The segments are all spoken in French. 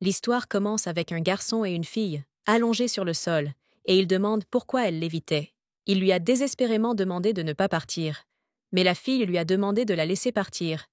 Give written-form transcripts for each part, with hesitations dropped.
L'histoire commence avec un garçon et une fille, allongés sur le sol, et il demande pourquoi elle l'évitait. Il lui a désespérément demandé de ne pas partir, mais la fille lui a demandé de la laisser partir,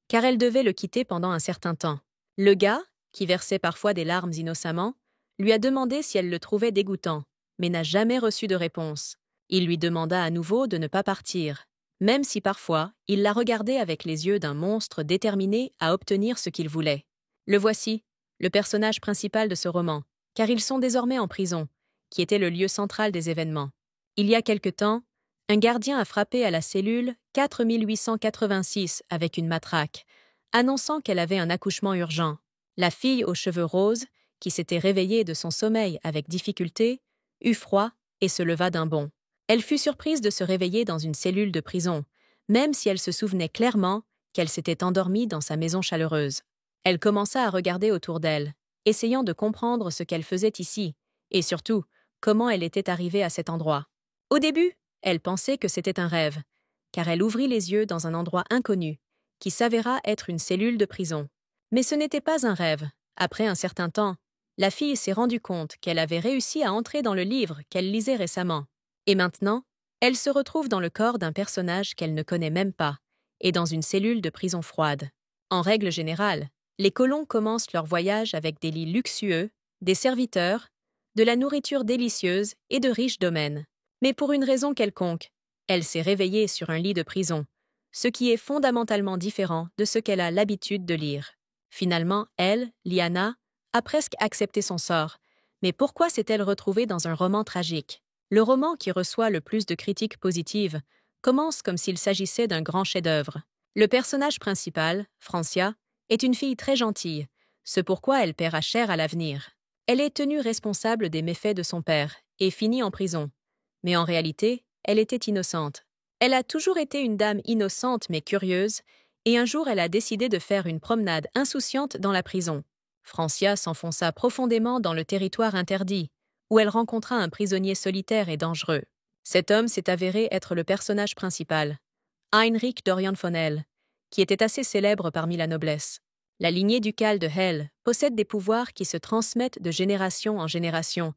car elle devait le quitter pendant un certain temps. Le gars, qui versait parfois des larmes innocemment, lui a demandé si elle le trouvait dégoûtant, mais n'a jamais reçu de réponse. Il lui demanda à nouveau de ne pas partir, même si parfois il la regardait avec les yeux d'un monstre déterminé à obtenir ce qu'il voulait. Le voici, le personnage principal de ce roman, car ils sont désormais en prison, qui était le lieu central des événements. Il y a quelque temps, un gardien a frappé à la cellule 4886 avec une matraque, annonçant qu'elle avait un accouchement urgent. La fille aux cheveux roses, qui s'était réveillée de son sommeil avec difficulté, eut froid et se leva d'un bond. Elle fut surprise de se réveiller dans une cellule de prison, même si elle se souvenait clairement qu'elle s'était endormie dans sa maison chaleureuse. Elle commença à regarder autour d'elle, essayant de comprendre ce qu'elle faisait ici, et surtout, comment elle était arrivée à cet endroit. Au début, elle pensait que c'était un rêve, car elle ouvrit les yeux dans un endroit inconnu, qui s'avéra être une cellule de prison. Mais ce n'était pas un rêve. Après un certain temps, la fille s'est rendue compte qu'elle avait réussi à entrer dans le livre qu'elle lisait récemment. Et maintenant, elle se retrouve dans le corps d'un personnage qu'elle ne connaît même pas, et dans une cellule de prison froide. En règle générale, les colons commencent leur voyage avec des lits luxueux, des serviteurs, de la nourriture délicieuse et de riches domaines. Mais pour une raison quelconque, elle s'est réveillée sur un lit de prison, ce qui est fondamentalement différent de ce qu'elle a l'habitude de lire. Finalement, elle, Liana, a presque accepté son sort. Mais pourquoi s'est-elle retrouvée dans un roman tragique? Le roman qui reçoit le plus de critiques positives commence comme s'il s'agissait d'un grand chef-d'œuvre. Le personnage principal, Francia, est une fille très gentille, ce pourquoi elle paiera cher à l'avenir. Elle est tenue responsable des méfaits de son père et finit en prison. Mais en réalité, elle était innocente. Elle a toujours été une dame innocente mais curieuse, et un jour elle a décidé de faire une promenade insouciante dans la prison. Francia s'enfonça profondément dans le territoire interdit, où elle rencontra un prisonnier solitaire et dangereux. Cet homme s'est avéré être le personnage principal, Heinrich Dorian von Hell, qui était assez célèbre parmi la noblesse. La lignée ducale de Hell possède des pouvoirs qui se transmettent de génération en génération,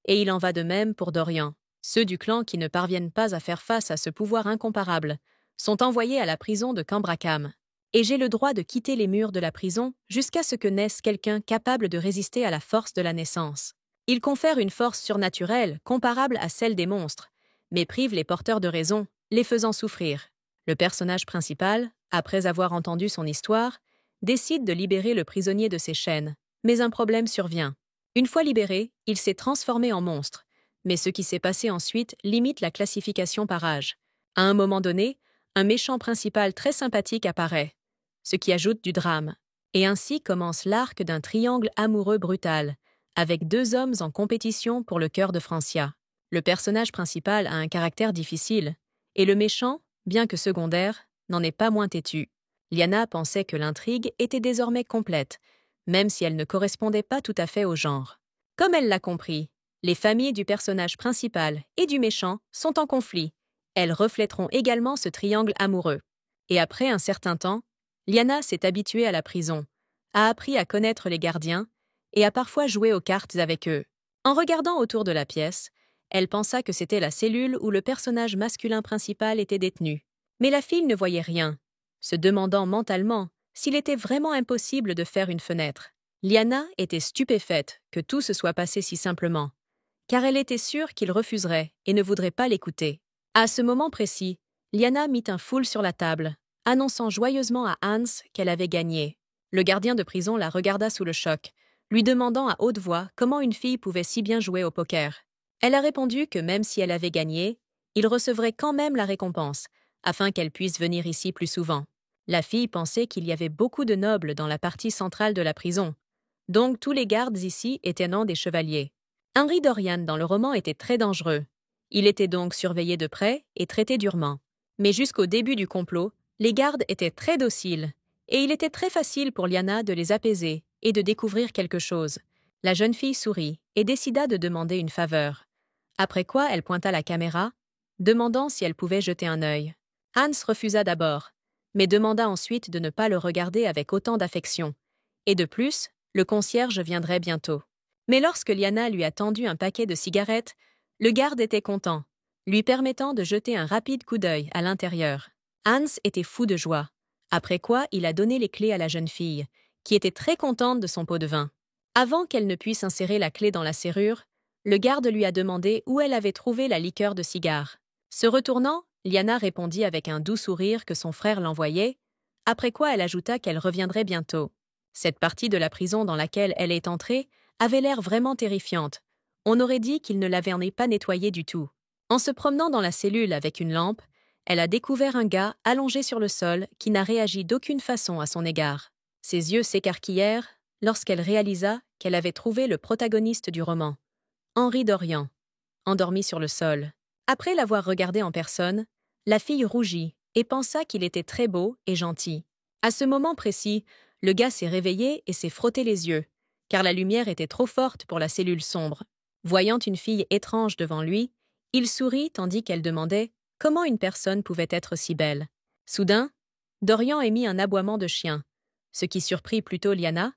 et il en va de même pour Dorian. Ceux du clan qui ne parviennent pas à faire face à ce pouvoir incomparable sont envoyés à la prison de Cambracam. Et j'ai le droit de quitter les murs de la prison jusqu'à ce que naisse quelqu'un capable de résister à la force de la naissance. Il confère une force surnaturelle comparable à celle des monstres, mais prive les porteurs de raison, les faisant souffrir. Le personnage principal, après avoir entendu son histoire, décide de libérer le prisonnier de ses chaînes, mais un problème survient. Une fois libéré, il s'est transformé en monstre, mais ce qui s'est passé ensuite limite la classification par âge. À un moment donné, un méchant principal très sympathique apparaît, ce qui ajoute du drame. Et ainsi commence l'arc d'un triangle amoureux brutal, avec deux hommes en compétition pour le cœur de Francia. Le personnage principal a un caractère difficile, et le méchant, bien que secondaire, n'en est pas moins têtu. Liana pensait que l'intrigue était désormais complète, même si elle ne correspondait pas tout à fait au genre. Comme elle l'a compris, les familles du personnage principal et du méchant sont en conflit. Elles reflèteront également ce triangle amoureux. Et après un certain temps, Liana s'est habituée à la prison, a appris à connaître les gardiens et a parfois joué aux cartes avec eux. En regardant autour de la pièce, elle pensa que c'était la cellule où le personnage masculin principal était détenu. Mais la fille ne voyait rien, se demandant mentalement s'il était vraiment impossible de faire une fenêtre. Liana était stupéfaite que tout se soit passé si simplement, car elle était sûre qu'il refuserait et ne voudrait pas l'écouter. À ce moment précis, Liana mit un foule sur la table, annonçant joyeusement à Hans qu'elle avait gagné. Le gardien de prison la regarda sous le choc, lui demandant à haute voix comment une fille pouvait si bien jouer au poker. Elle a répondu que même si elle avait gagné, il recevrait quand même la récompense, afin qu'elle puisse venir ici plus souvent. La fille pensait qu'il y avait beaucoup de nobles dans la partie centrale de la prison, donc tous les gardes ici étaient non des chevaliers. Henry Dorian dans le roman était très dangereux. Il était donc surveillé de près et traité durement. Mais jusqu'au début du complot, les gardes étaient très dociles, et il était très facile pour Liana de les apaiser et de découvrir quelque chose. La jeune fille sourit et décida de demander une faveur. Après quoi, elle pointa la caméra, demandant si elle pouvait jeter un œil. Hans refusa d'abord, mais demanda ensuite de ne pas le regarder avec autant d'affection. Et de plus, Le concierge viendrait bientôt. Mais lorsque Liana lui a tendu un paquet de cigarettes, le garde était content, lui permettant de jeter un rapide coup d'œil à l'intérieur. Hans était fou de joie, après quoi il a donné les clés à la jeune fille, qui était très contente de son pot de vin. Avant qu'elle ne puisse insérer la clé dans la serrure, le garde lui a demandé où elle avait trouvé la liqueur de cigare. Se retournant, Liana répondit avec un doux sourire que son frère l'envoyait, après quoi elle ajouta qu'elle reviendrait bientôt. Cette partie de la prison dans laquelle elle est entrée avait l'air vraiment terrifiante. On aurait dit qu'il ne l'avait pas nettoyée du tout. En se promenant dans la cellule avec une lampe, elle a découvert un gars allongé sur le sol qui n'a réagi d'aucune façon à son égard. Ses yeux s'écarquillèrent lorsqu'elle réalisa qu'elle avait trouvé le protagoniste du roman, Henri Dorian, endormi sur le sol. Après l'avoir regardé en personne, la fille rougit et pensa qu'il était très beau et gentil. À ce moment précis, le gars s'est réveillé et s'est frotté les yeux, car la lumière était trop forte pour la cellule sombre. Voyant une fille étrange devant lui, il sourit tandis qu'elle demandait comment une personne pouvait être si belle. Soudain, Dorian émit un aboiement de chien, ce qui surprit plutôt Liana,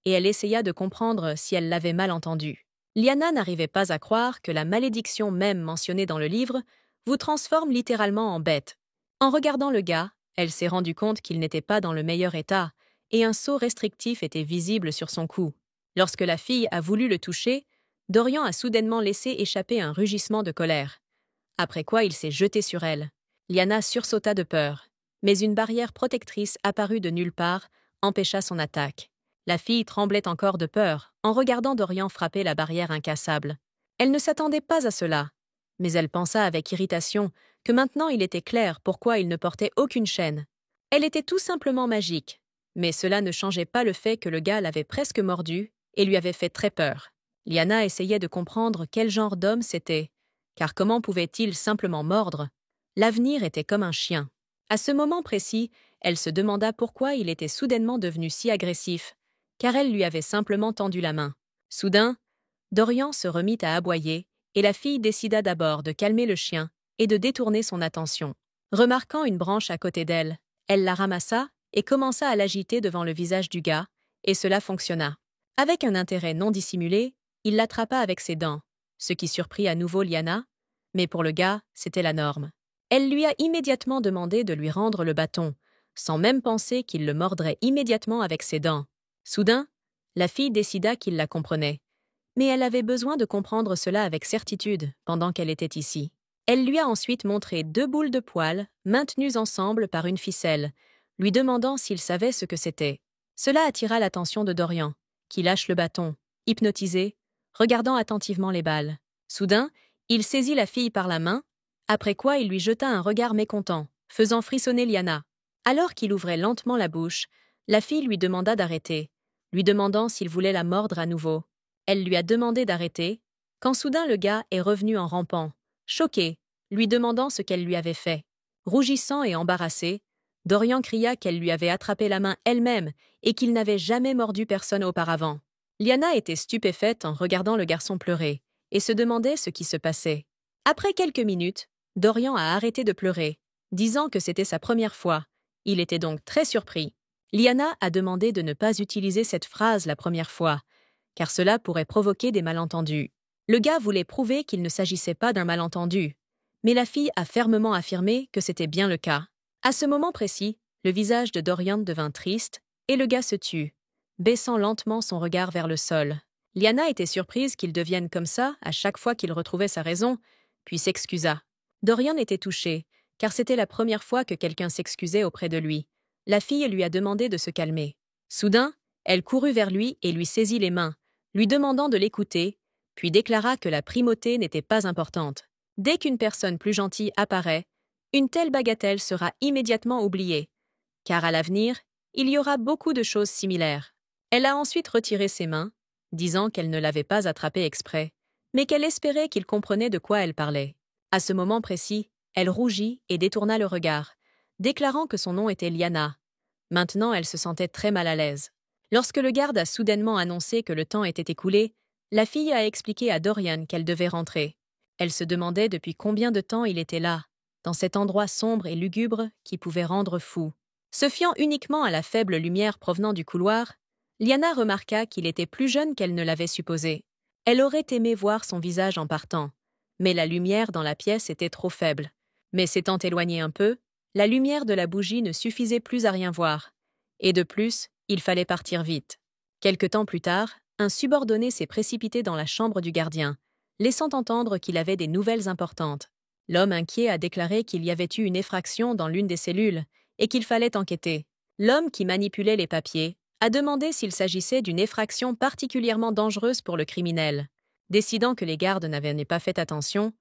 et elle essaya de comprendre si elle l'avait mal entendu. Liana n'arrivait pas à croire que la malédiction même mentionnée dans le livre vous transforme littéralement en bête. En regardant le gars, elle s'est rendue compte qu'il n'était pas dans le meilleur état, et un sceau restrictif était visible sur son cou. Lorsque la fille a voulu le toucher, Dorian a soudainement laissé échapper un rugissement de colère. Après quoi il s'est jeté sur elle. Liana sursauta de peur, mais une barrière protectrice apparue de nulle part empêcha son attaque. La fille tremblait encore de peur en regardant Dorian frapper la barrière incassable. Elle ne s'attendait pas à cela, mais elle pensa avec irritation que maintenant il était clair pourquoi il ne portait aucune chaîne. Elle était tout simplement magique, mais cela ne changeait pas le fait que le gars l'avait presque mordue et lui avait fait très peur. Liana essayait de comprendre quel genre d'homme c'était, car comment pouvait-il simplement mordre? L'avenir était comme un chien. À ce moment précis, elle se demanda pourquoi il était soudainement devenu si agressif, car elle lui avait simplement tendu la main. Soudain, Dorian se remit à aboyer, et la fille décida d'abord de calmer le chien et de détourner son attention. Remarquant une branche à côté d'elle, elle la ramassa et commença à l'agiter devant le visage du gars, et cela fonctionna. Avec un intérêt non dissimulé, il l'attrapa avec ses dents, ce qui surprit à nouveau Liana, mais pour le gars, c'était la norme. Elle lui a immédiatement demandé de lui rendre le bâton, sans même penser qu'il le mordrait immédiatement avec ses dents. Soudain, la fille décida qu'il la comprenait. Mais elle avait besoin de comprendre cela avec certitude pendant qu'elle était ici. Elle lui a ensuite montré 2 boules de poils maintenues ensemble par une ficelle, lui demandant s'il savait ce que c'était. Cela attira l'attention de Dorian, qui lâche le bâton, hypnotisé, regardant attentivement les balles. Soudain, il saisit la fille par la main, après quoi il lui jeta un regard mécontent, faisant frissonner Liana. Alors qu'il ouvrait lentement la bouche, la fille lui demanda d'arrêter, lui demandant s'il voulait la mordre à nouveau. Elle lui a demandé d'arrêter, quand soudain le gars est revenu en rampant, choqué, lui demandant ce qu'elle lui avait fait. Rougissant et embarrassé, Dorian cria qu'elle lui avait attrapé la main elle-même et qu'il n'avait jamais mordu personne auparavant. Liana était stupéfaite en regardant le garçon pleurer et se demandait ce qui se passait. Après quelques minutes, Dorian a arrêté de pleurer, disant que c'était sa première fois. Il était donc très surpris. Liana a demandé de ne pas utiliser cette phrase la première fois, car cela pourrait provoquer des malentendus. Le gars voulait prouver qu'il ne s'agissait pas d'un malentendu, mais la fille a fermement affirmé que c'était bien le cas. À ce moment précis, le visage de Dorian devint triste, et le gars se tut, baissant lentement son regard vers le sol. Liana était surprise qu'il devienne comme ça à chaque fois qu'il retrouvait sa raison, puis s'excusa. Dorian était touché, car c'était la première fois que quelqu'un s'excusait auprès de lui. La fille lui a demandé de se calmer. Soudain, elle courut vers lui et lui saisit les mains, lui demandant de l'écouter, puis déclara que la primauté n'était pas importante. Dès qu'une personne plus gentille apparaît, une telle bagatelle sera immédiatement oubliée, car à l'avenir, il y aura beaucoup de choses similaires. Elle a ensuite retiré ses mains, disant qu'elle ne l'avait pas attrapé exprès, mais qu'elle espérait qu'il comprenait de quoi elle parlait. À ce moment précis, elle rougit et détourna le regard, déclarant que son nom était Liana. Maintenant, elle se sentait très mal à l'aise. Lorsque le garde a soudainement annoncé que le temps était écoulé, la fille a expliqué à Dorian qu'elle devait rentrer. Elle se demandait depuis combien de temps il était là, dans cet endroit sombre et lugubre qui pouvait rendre fou. Se fiant uniquement à la faible lumière provenant du couloir, Liana remarqua qu'il était plus jeune qu'elle ne l'avait supposé. Elle aurait aimé voir son visage en partant, mais la lumière dans la pièce était trop faible. Mais s'étant éloignée un peu, la lumière de la bougie ne suffisait plus à rien voir. Et de plus, il fallait partir vite. Quelque temps plus tard, un subordonné s'est précipité dans la chambre du gardien, laissant entendre qu'il avait des nouvelles importantes. L'homme inquiet a déclaré qu'il y avait eu une effraction dans l'une des cellules et qu'il fallait enquêter. L'homme qui manipulait les papiers a demandé s'il s'agissait d'une effraction particulièrement dangereuse pour le criminel. Décidant que les gardes n'avaient pas fait attention,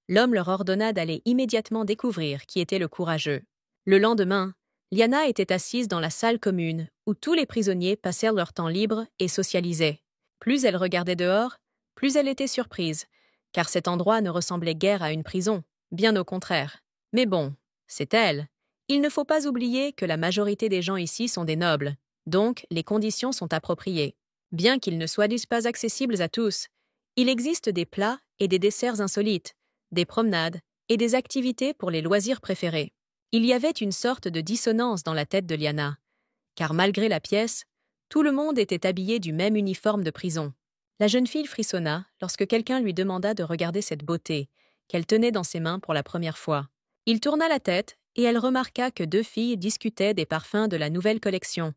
l'homme leur ordonna d'aller immédiatement découvrir qui était le courageux. Le lendemain, Liana était assise dans la salle commune où tous les prisonniers passèrent leur temps libre et socialisaient. Plus elle regardait dehors, plus elle était surprise, car cet endroit ne ressemblait guère à une prison, bien au contraire. Mais bon, c'est elle. Il ne faut pas oublier que la majorité des gens ici sont des nobles, donc les conditions sont appropriées. Bien qu'ils ne soient pas accessibles à tous, il existe des plats et des desserts insolites, des promenades et des activités pour les loisirs préférés. Il y avait une sorte de dissonance dans la tête de Liana, car malgré la pièce, tout le monde était habillé du même uniforme de prison. La jeune fille frissonna lorsque quelqu'un lui demanda de regarder cette beauté, qu'elle tenait dans ses mains pour la première fois. Il tourna la tête et elle remarqua que deux filles discutaient des parfums de la nouvelle collection.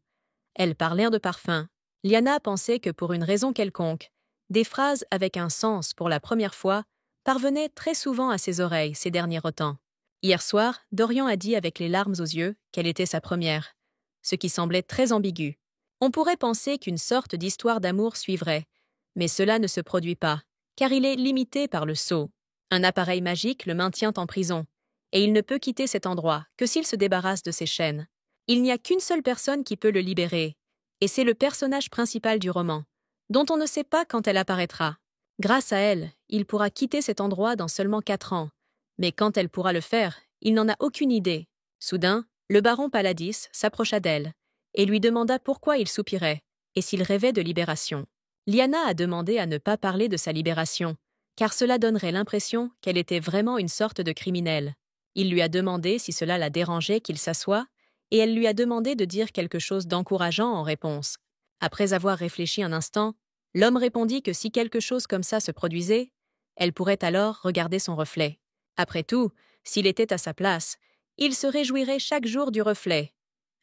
Elles parlèrent de parfums. Liana pensait que pour une raison quelconque, des phrases avec un sens pour la première fois parvenaient très souvent à ses oreilles ces derniers temps. Hier soir, Dorian a dit avec les larmes aux yeux qu'elle était sa première, ce qui semblait très ambigu. On pourrait penser qu'une sorte d'histoire d'amour suivrait, mais cela ne se produit pas, car il est limité par le sceau. Un appareil magique le maintient en prison, et il ne peut quitter cet endroit que s'il se débarrasse de ses chaînes. Il n'y a qu'une seule personne qui peut le libérer, et c'est le personnage principal du roman, dont on ne sait pas quand elle apparaîtra. Grâce à elle, il pourra quitter cet endroit dans seulement 4 ans, mais quand elle pourra le faire, il n'en a aucune idée. Soudain, le baron Paladis s'approcha d'elle et lui demanda pourquoi il soupirait et s'il rêvait de libération. Liana a demandé à ne pas parler de sa libération, car cela donnerait l'impression qu'elle était vraiment une sorte de criminelle. Il lui a demandé si cela la dérangeait qu'il s'assoie, et elle lui a demandé de dire quelque chose d'encourageant en réponse. Après avoir réfléchi un instant, l'homme répondit que si quelque chose comme ça se produisait, elle pourrait alors regarder son reflet. Après tout, s'il était à sa place, il se réjouirait chaque jour du reflet,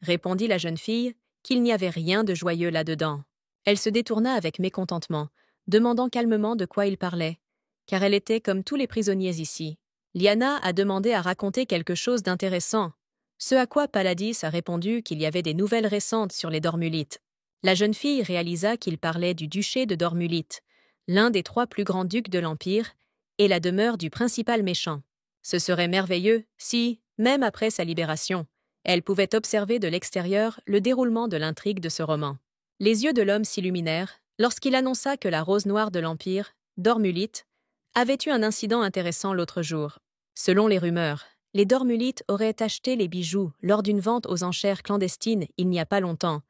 répondit la jeune fille qu'il n'y avait rien de joyeux là-dedans. Elle se détourna avec mécontentement, demandant calmement de quoi il parlait, car elle était comme tous les prisonniers ici. Liana a demandé à raconter quelque chose d'intéressant, ce à quoi Paladis a répondu qu'il y avait des nouvelles récentes sur les Dormulites. La jeune fille réalisa qu'il parlait du duché de Dormulite, l'un des 3 plus grands ducs de l'Empire, et la demeure du principal méchant. Ce serait merveilleux si, même après sa libération, elle pouvait observer de l'extérieur le déroulement de l'intrigue de ce roman. Les yeux de l'homme s'illuminèrent lorsqu'il annonça que la Rose Noire de l'Empire, Dormulite, avait eu un incident intéressant l'autre jour. Selon les rumeurs, les Dormulites auraient acheté les bijoux lors d'une vente aux enchères clandestines il n'y a pas longtemps,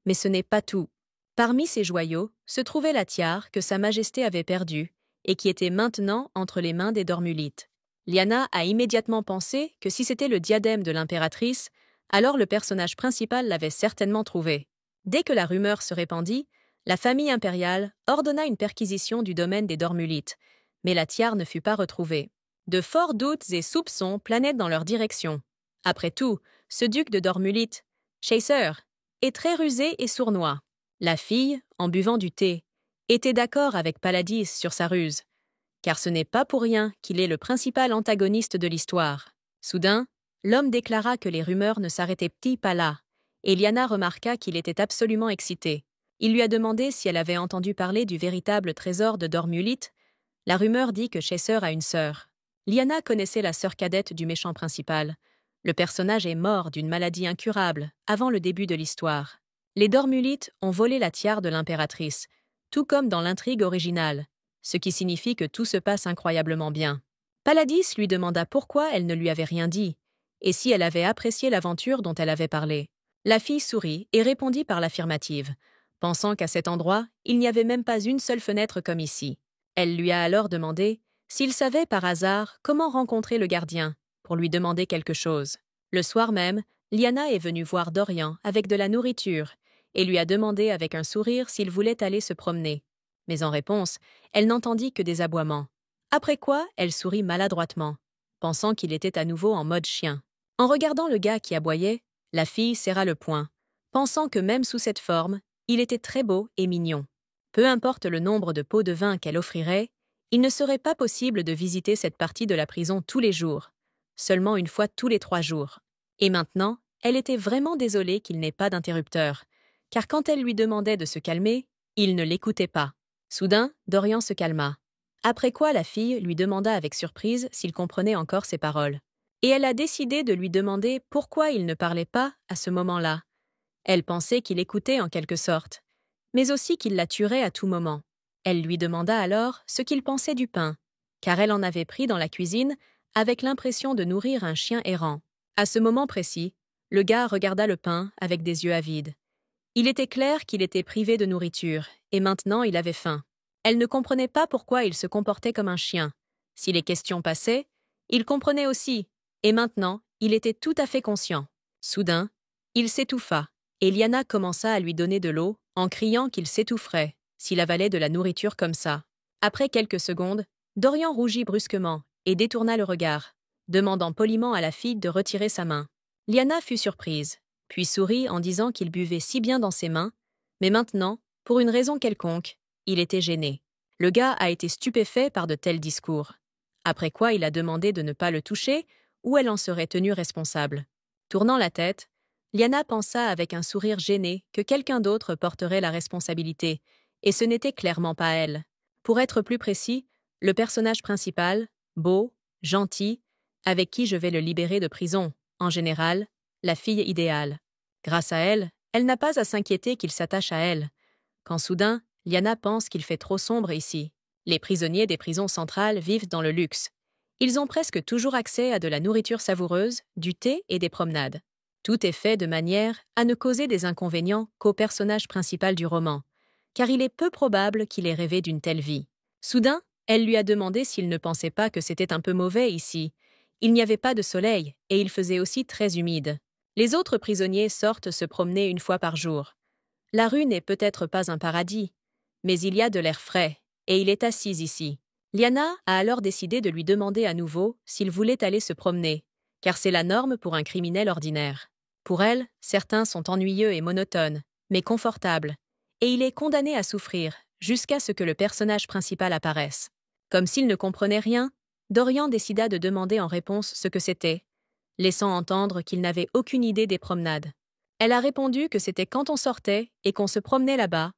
mais ce n'est pas tout. Parmi ces joyaux se trouvait la tiare que Sa Majesté avait perdue et qui était maintenant entre les mains des Dormulites. Liana a immédiatement pensé que si c'était le diadème de l'impératrice, alors le personnage principal l'avait certainement trouvé. Dès que la rumeur se répandit, la famille impériale ordonna une perquisition du domaine des Dormulites, mais la tiare ne fut pas retrouvée. De forts doutes et soupçons planaient dans leur direction. Après tout, ce duc de Dormulite, Chaser, est très rusé et sournois. La fille, en buvant du thé, était d'accord avec Paladis sur sa ruse, car ce n'est pas pour rien qu'il est le principal antagoniste de l'histoire. Soudain, l'homme déclara que les rumeurs ne s'arrêtaient pas là, et Liana remarqua qu'il était absolument excité. Il lui a demandé si elle avait entendu parler du véritable trésor de Dormulite. La rumeur dit que Chaser a une sœur. Liana connaissait la sœur cadette du méchant principal. Le personnage est mort d'une maladie incurable avant le début de l'histoire. Les Dormulites ont volé la tiare de l'impératrice, tout comme dans l'intrigue originale, ce qui signifie que tout se passe incroyablement bien. Paladis lui demanda pourquoi elle ne lui avait rien dit, et si elle avait apprécié l'aventure dont elle avait parlé. La fille sourit et répondit par l'affirmative, pensant qu'à cet endroit, il n'y avait même pas une seule fenêtre comme ici. Elle lui a alors demandé s'il savait par hasard comment rencontrer le gardien, pour lui demander quelque chose. Le soir même, Liana est venue voir Dorian avec de la nourriture, et lui a demandé avec un sourire s'il voulait aller se promener. Mais en réponse, elle n'entendit que des aboiements. Après quoi, elle sourit maladroitement, pensant qu'il était à nouveau en mode chien. En regardant le gars qui aboyait, la fille serra le poing, pensant que même sous cette forme, il était très beau et mignon. Peu importe le nombre de pots de vin qu'elle offrirait, il ne serait pas possible de visiter cette partie de la prison tous les jours, seulement une fois tous les 3 jours. Et maintenant, elle était vraiment désolée qu'il n'ait pas d'interrupteur, car quand elle lui demandait de se calmer, il ne l'écoutait pas. Soudain, Dorian se calma. Après quoi la fille lui demanda avec surprise s'il comprenait encore ses paroles. Et elle a décidé de lui demander pourquoi il ne parlait pas à ce moment-là. Elle pensait qu'il écoutait en quelque sorte, mais aussi qu'il la tuerait à tout moment. Elle lui demanda alors ce qu'il pensait du pain, car elle en avait pris dans la cuisine avec l'impression de nourrir un chien errant. À ce moment précis, le gars regarda le pain avec des yeux avides. Il était clair qu'il était privé de nourriture, et maintenant il avait faim. Elle ne comprenait pas pourquoi il se comportait comme un chien. Si les questions passaient, il comprenait aussi, et maintenant, il était tout à fait conscient. Soudain, il s'étouffa, et Liana commença à lui donner de l'eau en criant qu'il s'étoufferait s'il avalait de la nourriture comme ça. Après quelques secondes, Dorian rougit brusquement et détourna le regard, demandant poliment à la fille de retirer sa main. Liana fut surprise, puis sourit en disant qu'il buvait si bien dans ses mains, mais maintenant, pour une raison quelconque, il était gêné. Le gars a été stupéfait par de tels discours. Après quoi il a demandé de ne pas le toucher ou elle en serait tenue responsable. Tournant la tête, Liana pensa avec un sourire gêné que quelqu'un d'autre porterait la responsabilité, et ce n'était clairement pas elle. Pour être plus précis, le personnage principal, beau, gentil, avec qui je vais le libérer de prison, en général, la fille idéale. Grâce à elle, elle n'a pas à s'inquiéter qu'il s'attache à elle. Quand soudain, Liana pense qu'il fait trop sombre ici. Les prisonniers des prisons centrales vivent dans le luxe. Ils ont presque toujours accès à de la nourriture savoureuse, du thé et des promenades. Tout est fait de manière à ne causer des inconvénients qu'au personnage principal du roman, car il est peu probable qu'il ait rêvé d'une telle vie. Soudain, elle lui a demandé s'il ne pensait pas que c'était un peu mauvais ici. Il n'y avait pas de soleil et il faisait aussi très humide. Les autres prisonniers sortent se promener une fois par jour. La rue n'est peut-être pas un paradis, mais il y a de l'air frais, et il est assis ici. Liana a alors décidé de lui demander à nouveau s'il voulait aller se promener, car c'est la norme pour un criminel ordinaire. Pour elle, certains sont ennuyeux et monotones, mais confortables, et il est condamné à souffrir jusqu'à ce que le personnage principal apparaisse. Comme s'il ne comprenait rien, Dorian décida de demander en réponse ce que c'était, laissant entendre qu'il n'avait aucune idée des promenades. Elle a répondu que c'était quand on sortait et qu'on se promenait là-bas.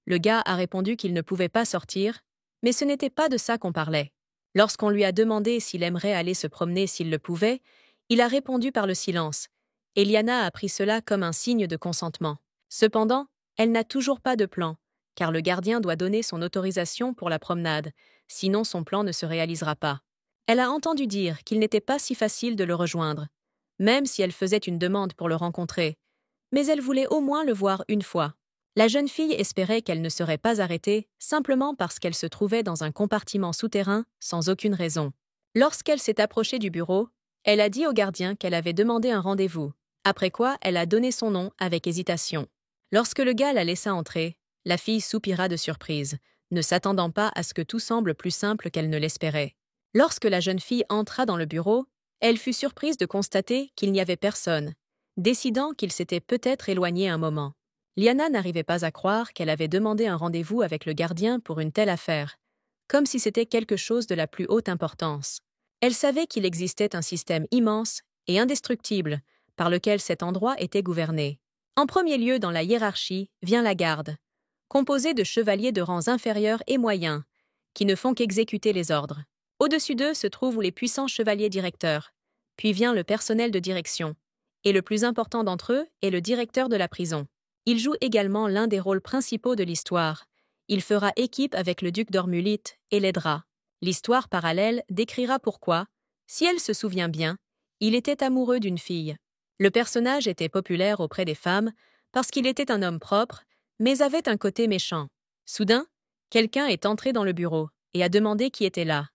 Le gars a répondu qu'il ne pouvait pas sortir, mais ce n'était pas de ça qu'on parlait. Lorsqu'on lui a demandé s'il aimerait aller se promener s'il le pouvait, il a répondu par le silence, et Liana a pris cela comme un signe de consentement. Cependant, elle n'a toujours pas de plan, car le gardien doit donner son autorisation pour la promenade, sinon son plan ne se réalisera pas. Elle a entendu dire qu'il n'était pas si facile de le rejoindre, même si elle faisait une demande pour le rencontrer, mais elle voulait au moins le voir une fois. La jeune fille espérait qu'elle ne serait pas arrêtée simplement parce qu'elle se trouvait dans un compartiment souterrain sans aucune raison. Lorsqu'elle s'est approchée du bureau, elle a dit au gardien qu'elle avait demandé un rendez-vous, après quoi elle a donné son nom avec hésitation. Lorsque le gars la laissa entrer, la fille soupira de surprise, ne s'attendant pas à ce que tout semble plus simple qu'elle ne l'espérait. Lorsque la jeune fille entra dans le bureau, elle fut surprise de constater qu'il n'y avait personne, décidant qu'il s'était peut-être éloigné un moment. Liana n'arrivait pas à croire qu'elle avait demandé un rendez-vous avec le gardien pour une telle affaire, comme si c'était quelque chose de la plus haute importance. Elle savait qu'il existait un système immense et indestructible par lequel cet endroit était gouverné. En premier lieu dans la hiérarchie vient la garde, composée de chevaliers de rangs inférieurs et moyens, qui ne font qu'exécuter les ordres. Au-dessus d'eux se trouvent les puissants chevaliers directeurs, puis vient le personnel de direction, et le plus important d'entre eux est le directeur de la prison. Il joue également l'un des rôles principaux de l'histoire. Il fera équipe avec le duc d'Ormulite et l'aidera. L'histoire parallèle décrira pourquoi, si elle se souvient bien, il était amoureux d'une fille. Le personnage était populaire auprès des femmes parce qu'il était un homme propre, mais avait un côté méchant. Soudain, quelqu'un est entré dans le bureau et a demandé qui était là.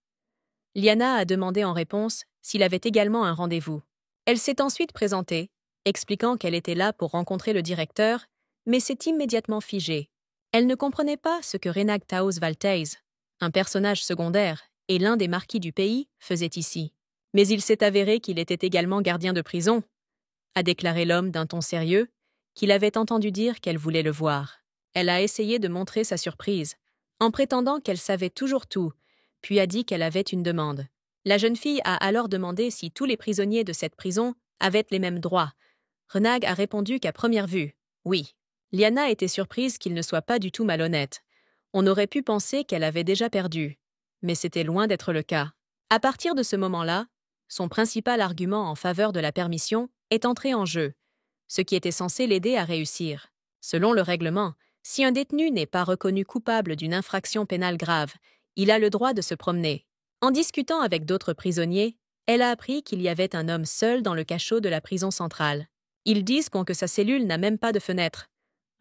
Liana a demandé en réponse s'il avait également un rendez-vous. Elle s'est ensuite présentée, expliquant qu'elle était là pour rencontrer le directeur, mais s'est immédiatement figée. Elle ne comprenait pas ce que Renag Taos Valteiz, un personnage secondaire et l'un des marquis du pays, faisait ici. Mais il s'est avéré qu'il était également gardien de prison, a déclaré l'homme d'un ton sérieux, qu'il avait entendu dire qu'elle voulait le voir. Elle a essayé de montrer sa surprise, en prétendant qu'elle savait toujours tout, puis a dit qu'elle avait une demande. La jeune fille a alors demandé si tous les prisonniers de cette prison avaient les mêmes droits. Renag a répondu qu'à première vue, oui. Liana était surprise qu'il ne soit pas du tout malhonnête. On aurait pu penser qu'elle avait déjà perdu, mais c'était loin d'être le cas. À partir de ce moment-là, son principal argument en faveur de la permission est entré en jeu, ce qui était censé l'aider à réussir. Selon le règlement, si un détenu n'est pas reconnu coupable d'une infraction pénale grave, il a le droit de se promener. En discutant avec d'autres prisonniers, elle a appris qu'il y avait un homme seul dans le cachot de la prison centrale. Ils disent que sa cellule n'a même pas de fenêtre.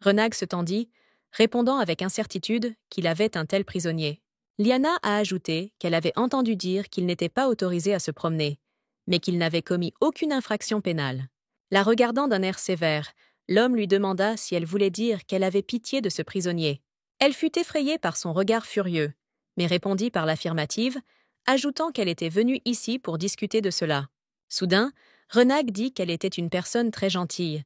Renag se tendit, répondant avec incertitude qu'il avait un tel prisonnier. Liana a ajouté qu'elle avait entendu dire qu'il n'était pas autorisé à se promener, mais qu'il n'avait commis aucune infraction pénale. La regardant d'un air sévère, l'homme lui demanda si elle voulait dire qu'elle avait pitié de ce prisonnier. Elle fut effrayée par son regard furieux, mais répondit par l'affirmative, ajoutant qu'elle était venue ici pour discuter de cela. Soudain, Renag dit qu'elle était une personne très gentille.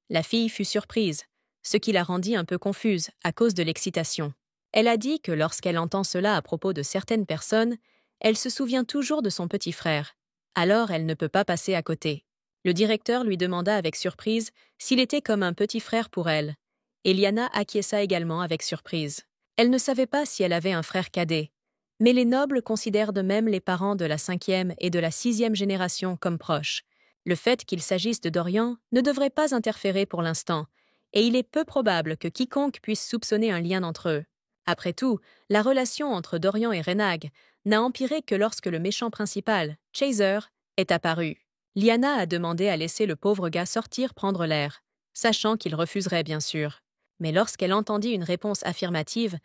La fille fut surprise, ce qui la rendit un peu confuse à cause de l'excitation. Elle a dit que lorsqu'elle entend cela à propos de certaines personnes, elle se souvient toujours de son petit frère. Alors elle ne peut pas passer à côté. Le directeur lui demanda avec surprise s'il était comme un petit frère pour elle. Liana acquiesça également avec surprise. Elle ne savait pas si elle avait un frère cadet. Mais les nobles considèrent de même les parents de la 5e et de la 6e génération comme proches. Le fait qu'il s'agisse de Dorian ne devrait pas interférer pour l'instant, et il est peu probable que quiconque puisse soupçonner un lien entre eux. Après tout, la relation entre Dorian et Renag n'a empiré que lorsque le méchant principal, Chaser, est apparu. Liana a demandé à laisser le pauvre gars sortir prendre l'air, sachant qu'il refuserait bien sûr. Mais lorsqu'elle entendit une réponse affirmative,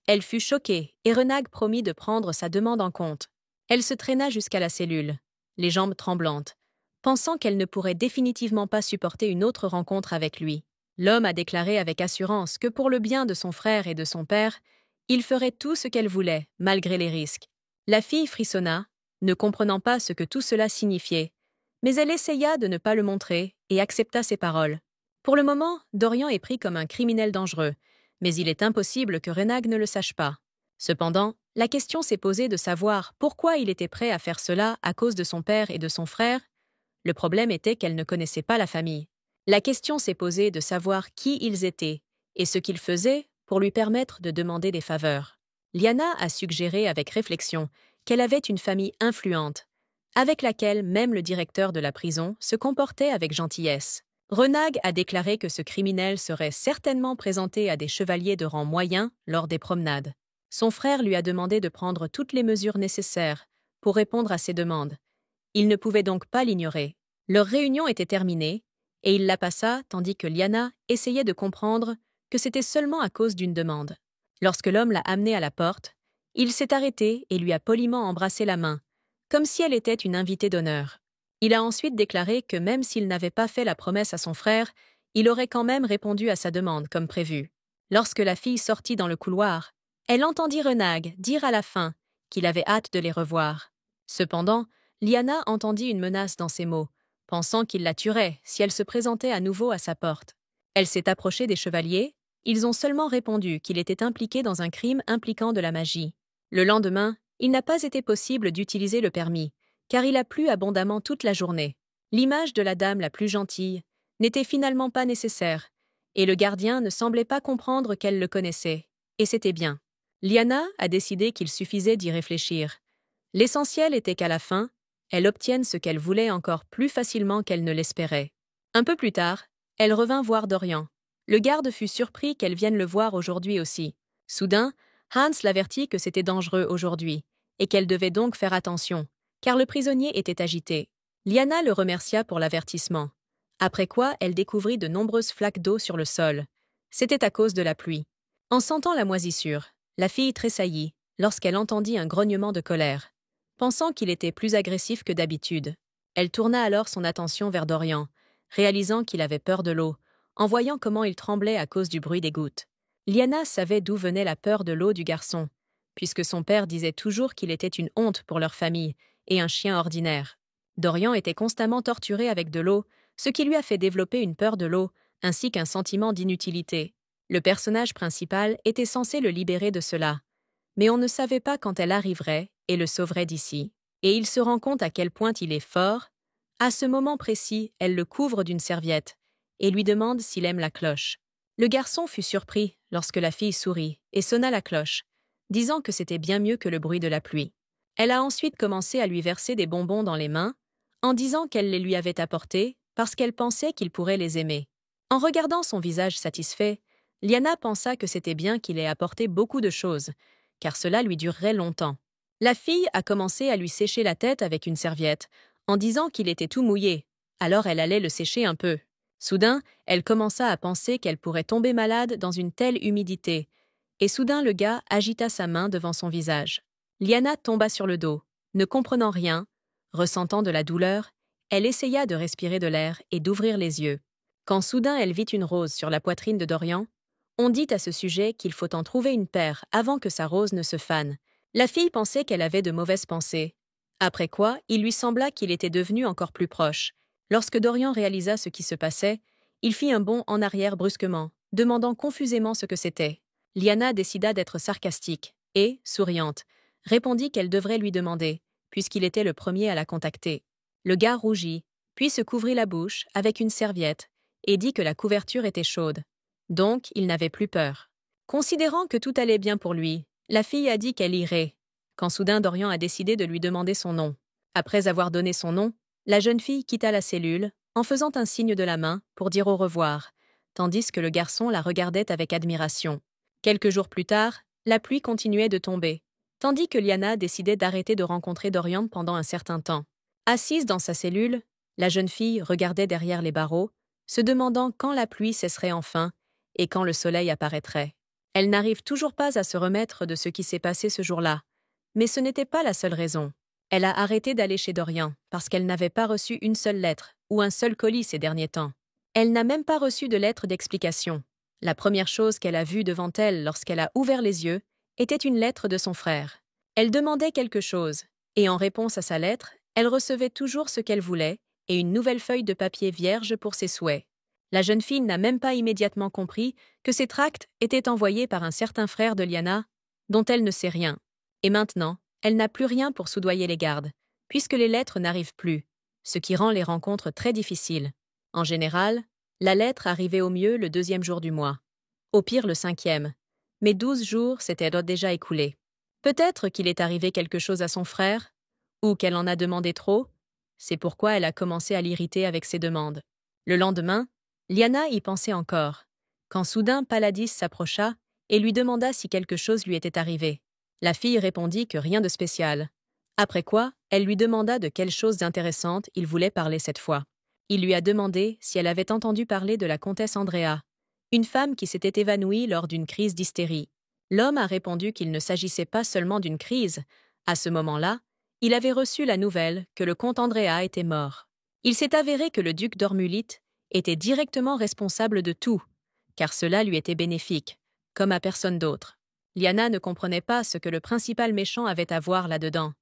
elle fut choquée et Renag promit de prendre sa demande en compte. Elle se traîna jusqu'à la cellule, les jambes tremblantes, pensant qu'elle ne pourrait définitivement pas supporter une autre rencontre avec lui. L'homme a déclaré avec assurance que pour le bien de son frère et de son père, il ferait tout ce qu'elle voulait, malgré les risques. La fille frissonna, ne comprenant pas ce que tout cela signifiait, mais elle essaya de ne pas le montrer et accepta ses paroles. Pour le moment, Dorian est pris comme un criminel dangereux, mais il est impossible que Renag ne le sache pas. Cependant, la question s'est posée de savoir pourquoi il était prêt à faire cela à cause de son père et de son frère. Le problème était qu'elle ne connaissait pas la famille. La question s'est posée de savoir qui ils étaient et ce qu'ils faisaient pour lui permettre de demander des faveurs. Liana a suggéré avec réflexion qu'elle avait une famille influente, avec laquelle même le directeur de la prison se comportait avec gentillesse. Renag a déclaré que ce criminel serait certainement présenté à des chevaliers de rang moyen lors des promenades. Son frère lui a demandé de prendre toutes les mesures nécessaires pour répondre à ses demandes. Il ne pouvait donc pas l'ignorer. Leur réunion était terminée, et il la passa tandis que Liana essayait de comprendre que c'était seulement à cause d'une demande. Lorsque l'homme l'a amenée à la porte, il s'est arrêté et lui a poliment embrassé la main, comme si elle était une invitée d'honneur. Il a ensuite déclaré que même s'il n'avait pas fait la promesse à son frère, il aurait quand même répondu à sa demande comme prévu. Lorsque la fille sortit dans le couloir, elle entendit Renag dire à la fin qu'il avait hâte de les revoir. Cependant, Liana entendit une menace dans ses mots, pensant qu'il la tuerait si elle se présentait à nouveau à sa porte. Elle s'est approchée des chevaliers, ils ont seulement répondu qu'il était impliqué dans un crime impliquant de la magie. Le lendemain, il n'a pas été possible d'utiliser le permis, car il a plu abondamment toute la journée. L'image de la dame la plus gentille n'était finalement pas nécessaire, et le gardien ne semblait pas comprendre qu'elle le connaissait, et c'était bien. Liana a décidé qu'il suffisait d'y réfléchir. L'essentiel était qu'à la fin, elle obtienne ce qu'elle voulait encore plus facilement qu'elle ne l'espérait. Un peu plus tard, elle revint voir Dorian. Le garde fut surpris qu'elle vienne le voir aujourd'hui aussi. Soudain, Hans l'avertit que c'était dangereux aujourd'hui, et qu'elle devait donc faire attention, car le prisonnier était agité. Liana le remercia pour l'avertissement. Après quoi, elle découvrit de nombreuses flaques d'eau sur le sol. C'était à cause de la pluie. En sentant la moisissure, la fille tressaillit lorsqu'elle entendit un grognement de colère. Pensant qu'il était plus agressif que d'habitude, elle tourna alors son attention vers Dorian, réalisant qu'il avait peur de l'eau, en voyant comment il tremblait à cause du bruit des gouttes. Lyanna savait d'où venait la peur de l'eau du garçon, puisque son père disait toujours qu'il était une honte pour leur famille et un chien ordinaire. Dorian était constamment torturé avec de l'eau, ce qui lui a fait développer une peur de l'eau, ainsi qu'un sentiment d'inutilité. Le personnage principal était censé le libérer de cela, mais on ne savait pas quand elle arriverait et le sauverait d'ici. Et il se rend compte à quel point il est fort. À ce moment précis, elle le couvre d'une serviette et lui demande s'il aime la cloche. Le garçon fut surpris lorsque la fille sourit et sonna la cloche, disant que c'était bien mieux que le bruit de la pluie. Elle a ensuite commencé à lui verser des bonbons dans les mains, en disant qu'elle les lui avait apportés parce qu'elle pensait qu'il pourrait les aimer. En regardant son visage satisfait, Lyanna pensa que c'était bien qu'il ait apporté beaucoup de choses, car cela lui durerait longtemps. La fille a commencé à lui sécher la tête avec une serviette, en disant qu'il était tout mouillé, alors elle allait le sécher un peu. Soudain, elle commença à penser qu'elle pourrait tomber malade dans une telle humidité, et soudain le gars agita sa main devant son visage. Lyanna tomba sur le dos, ne comprenant rien, ressentant de la douleur, elle essaya de respirer de l'air et d'ouvrir les yeux. Quand soudain elle vit une rose sur la poitrine de Dorian, on dit à ce sujet qu'il faut en trouver une paire avant que sa rose ne se fane. La fille pensait qu'elle avait de mauvaises pensées. Après quoi, il lui sembla qu'il était devenu encore plus proche. Lorsque Dorian réalisa ce qui se passait, il fit un bond en arrière brusquement, demandant confusément ce que c'était. Lyanna décida d'être sarcastique et, souriante, répondit qu'elle devrait lui demander, puisqu'il était le premier à la contacter. Le gars rougit, puis se couvrit la bouche avec une serviette et dit que la couverture était chaude. Donc, il n'avait plus peur. Considérant que tout allait bien pour lui, la fille a dit qu'elle irait, quand soudain Dorian a décidé de lui demander son nom. Après avoir donné son nom, la jeune fille quitta la cellule, en faisant un signe de la main pour dire au revoir, tandis que le garçon la regardait avec admiration. Quelques jours plus tard, la pluie continuait de tomber, tandis que Lyanna décidait d'arrêter de rencontrer Dorian pendant un certain temps. Assise dans sa cellule, la jeune fille regardait derrière les barreaux, se demandant quand la pluie cesserait enfin et quand le soleil apparaîtrait. Elle n'arrive toujours pas à se remettre de ce qui s'est passé ce jour-là, mais ce n'était pas la seule raison. Elle a arrêté d'aller chez Dorian parce qu'elle n'avait pas reçu une seule lettre ou un seul colis ces derniers temps. Elle n'a même pas reçu de lettre d'explication. La première chose qu'elle a vue devant elle lorsqu'elle a ouvert les yeux était une lettre de son frère. Elle demandait quelque chose, et en réponse à sa lettre, elle recevait toujours ce qu'elle voulait et une nouvelle feuille de papier vierge pour ses souhaits. La jeune fille n'a même pas immédiatement compris que ces tracts étaient envoyés par un certain frère de Lyanna, dont elle ne sait rien. Et maintenant, elle n'a plus rien pour soudoyer les gardes, puisque les lettres n'arrivent plus, ce qui rend les rencontres très difficiles. En général, la lettre arrivait au mieux le 2e jour du mois, au pire le 5e, mais 12 jours s'étaient déjà écoulés. Peut-être qu'il est arrivé quelque chose à son frère, ou qu'elle en a demandé trop, c'est pourquoi elle a commencé à l'irriter avec ses demandes. Le lendemain, Lyanna y pensait encore, quand soudain Paladis s'approcha et lui demanda si quelque chose lui était arrivé. La fille répondit que rien de spécial. Après quoi, elle lui demanda de quelle chose d'intéressante il voulait parler cette fois. Il lui a demandé si elle avait entendu parler de la comtesse Andrea, une femme qui s'était évanouie lors d'une crise d'hystérie. L'homme a répondu qu'il ne s'agissait pas seulement d'une crise. À ce moment-là, il avait reçu la nouvelle que le comte Andrea était mort. Il s'est avéré que le duc d'Ormulite était directement responsable de tout, car cela lui était bénéfique, comme à personne d'autre. Lyanna ne comprenait pas ce que le principal méchant avait à voir là-dedans.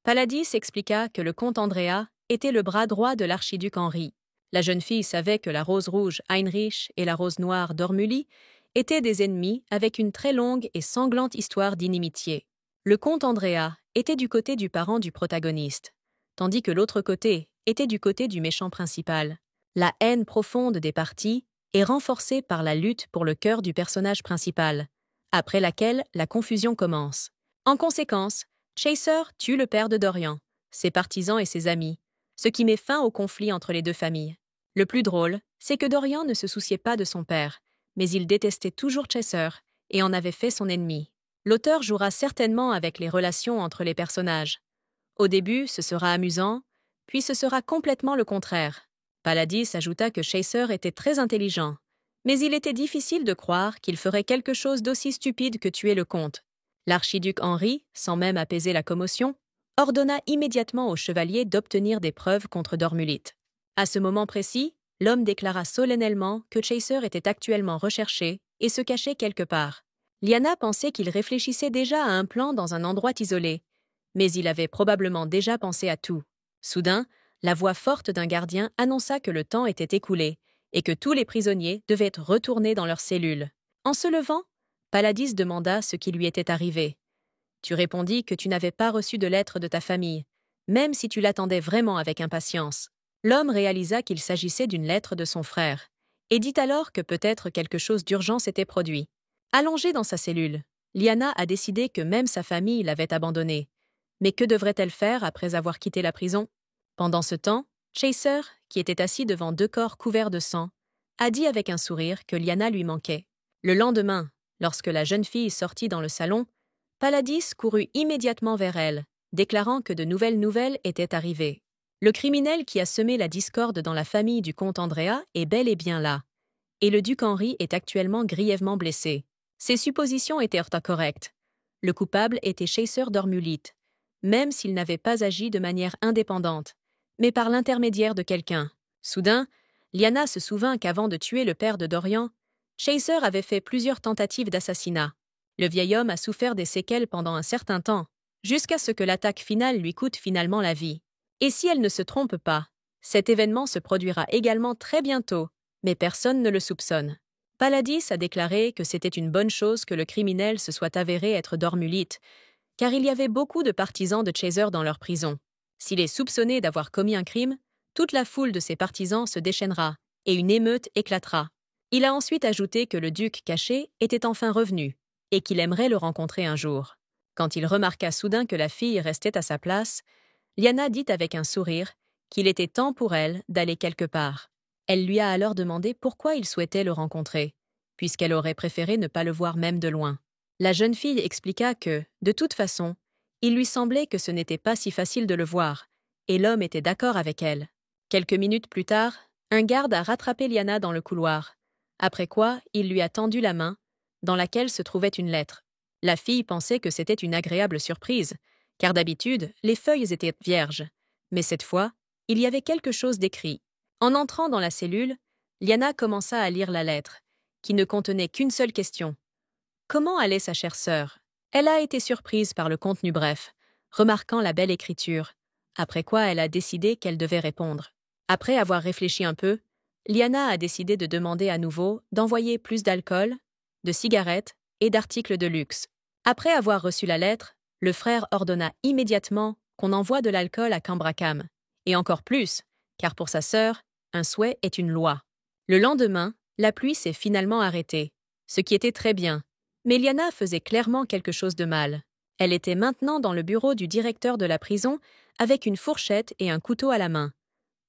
Paladis expliqua que le comte Andrea était le bras droit de l'archiduc Henri. La jeune fille savait que la rose rouge Heinrich et la rose noire d'Ormully étaient des ennemis avec une très longue et sanglante histoire d'inimitié. Le comte Andrea était du côté du parent du protagoniste, tandis que l'autre côté était du côté du méchant principal. La haine profonde des partis est renforcée par la lutte pour le cœur du personnage principal, après laquelle la confusion commence. En conséquence, Chaser tue le père de Dorian, ses partisans et ses amis, ce qui met fin au conflit entre les deux familles. Le plus drôle, c'est que Dorian ne se souciait pas de son père, mais il détestait toujours Chaser et en avait fait son ennemi. L'auteur jouera certainement avec les relations entre les personnages. Au début, ce sera amusant, puis ce sera complètement le contraire. Paladis ajouta que Chaser était très intelligent, mais il était difficile de croire qu'il ferait quelque chose d'aussi stupide que tuer le comte. L'archiduc Henri, sans même apaiser la commotion, ordonna immédiatement aux chevaliers d'obtenir des preuves contre Dormulite. À ce moment précis, l'homme déclara solennellement que Chaser était actuellement recherché et se cachait quelque part. Lyanna pensait qu'il réfléchissait déjà à un plan dans un endroit isolé, mais il avait probablement déjà pensé à tout. Soudain, la voix forte d'un gardien annonça que le temps était écoulé et que tous les prisonniers devaient être retournés dans leurs cellules. En se levant, Paladis demanda ce qui lui était arrivé. « Tu répondis que tu n'avais pas reçu de lettre de ta famille, même si tu l'attendais vraiment avec impatience. » L'homme réalisa qu'il s'agissait d'une lettre de son frère, et dit alors que peut-être quelque chose d'urgent s'était produit. Allongée dans sa cellule, Lyanna a décidé que même sa famille l'avait abandonnée. Mais que devrait-elle faire après avoir quitté la prison? Pendant ce temps, Chaser, qui était assis devant deux corps couverts de sang, a dit avec un sourire que Lyanna lui manquait. Le lendemain, lorsque la jeune fille sortit dans le salon, Paladis courut immédiatement vers elle, déclarant que de nouvelles nouvelles étaient arrivées. Le criminel qui a semé la discorde dans la famille du comte Andrea est bel et bien là, et le duc Henri est actuellement grièvement blessé. Ses suppositions étaient correctes. Le coupable était Chaser d'Ormulite, même s'il n'avait pas agi de manière indépendante, mais par l'intermédiaire de quelqu'un. Soudain, Lyanna se souvint qu'avant de tuer le père de Dorian, Chaser avait fait plusieurs tentatives d'assassinat. Le vieil homme a souffert des séquelles pendant un certain temps, jusqu'à ce que l'attaque finale lui coûte finalement la vie. Et si elle ne se trompe pas, cet événement se produira également très bientôt, mais personne ne le soupçonne. Paladis a déclaré que c'était une bonne chose que le criminel se soit avéré être d'Ormulite, car il y avait beaucoup de partisans de Chaser dans leur prison. S'il est soupçonné d'avoir commis un crime, toute la foule de ses partisans se déchaînera, et une émeute éclatera. Il a ensuite ajouté que le duc caché était enfin revenu, et qu'il aimerait le rencontrer un jour. Quand il remarqua soudain que la fille restait à sa place, Lyanna dit avec un sourire qu'il était temps pour elle d'aller quelque part. Elle lui a alors demandé pourquoi il souhaitait le rencontrer, puisqu'elle aurait préféré ne pas le voir même de loin. La jeune fille expliqua que, de toute façon, il lui semblait que ce n'était pas si facile de le voir, et l'homme était d'accord avec elle. Quelques minutes plus tard, un garde a rattrapé Lyanna dans le couloir, après quoi il lui a tendu la main, dans laquelle se trouvait une lettre. La fille pensait que c'était une agréable surprise, car d'habitude, les feuilles étaient vierges. Mais cette fois, il y avait quelque chose d'écrit. En entrant dans la cellule, Lyanna commença à lire la lettre, qui ne contenait qu'une seule question. Comment allait sa chère sœur? Elle a été surprise par le contenu bref, remarquant la belle écriture, après quoi elle a décidé qu'elle devait répondre. Après avoir réfléchi un peu, Lyanna a décidé de demander à nouveau d'envoyer plus d'alcool, de cigarettes et d'articles de luxe. Après avoir reçu la lettre, le frère ordonna immédiatement qu'on envoie de l'alcool à Cambracam, et encore plus, car pour sa sœur, un souhait est une loi. Le lendemain, la pluie s'est finalement arrêtée, ce qui était très bien, mais Lyanna faisait clairement quelque chose de mal. Elle était maintenant dans le bureau du directeur de la prison avec une fourchette et un couteau à la main,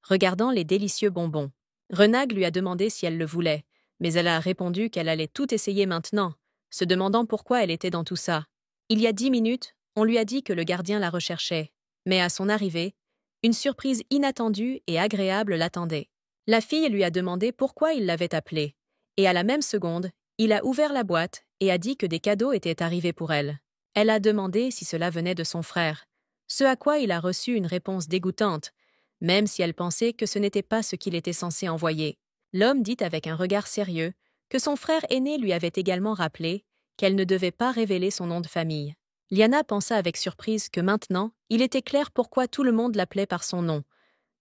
regardant les délicieux bonbons. Renag lui a demandé si elle le voulait, mais elle a répondu qu'elle allait tout essayer maintenant, se demandant pourquoi elle était dans tout ça. Il y a 10 minutes, on lui a dit que le gardien la recherchait, mais à son arrivée, une surprise inattendue et agréable l'attendait. La fille lui a demandé pourquoi il l'avait appelée, et à la même seconde, il a ouvert la boîte et a dit que des cadeaux étaient arrivés pour elle. Elle a demandé si cela venait de son frère, ce à quoi il a reçu une réponse dégoûtante, même si elle pensait que ce n'était pas ce qu'il était censé envoyer. L'homme dit avec un regard sérieux que son frère aîné lui avait également rappelé qu'elle ne devait pas révéler son nom de famille. Lyanna pensa avec surprise que maintenant, il était clair pourquoi tout le monde l'appelait par son nom,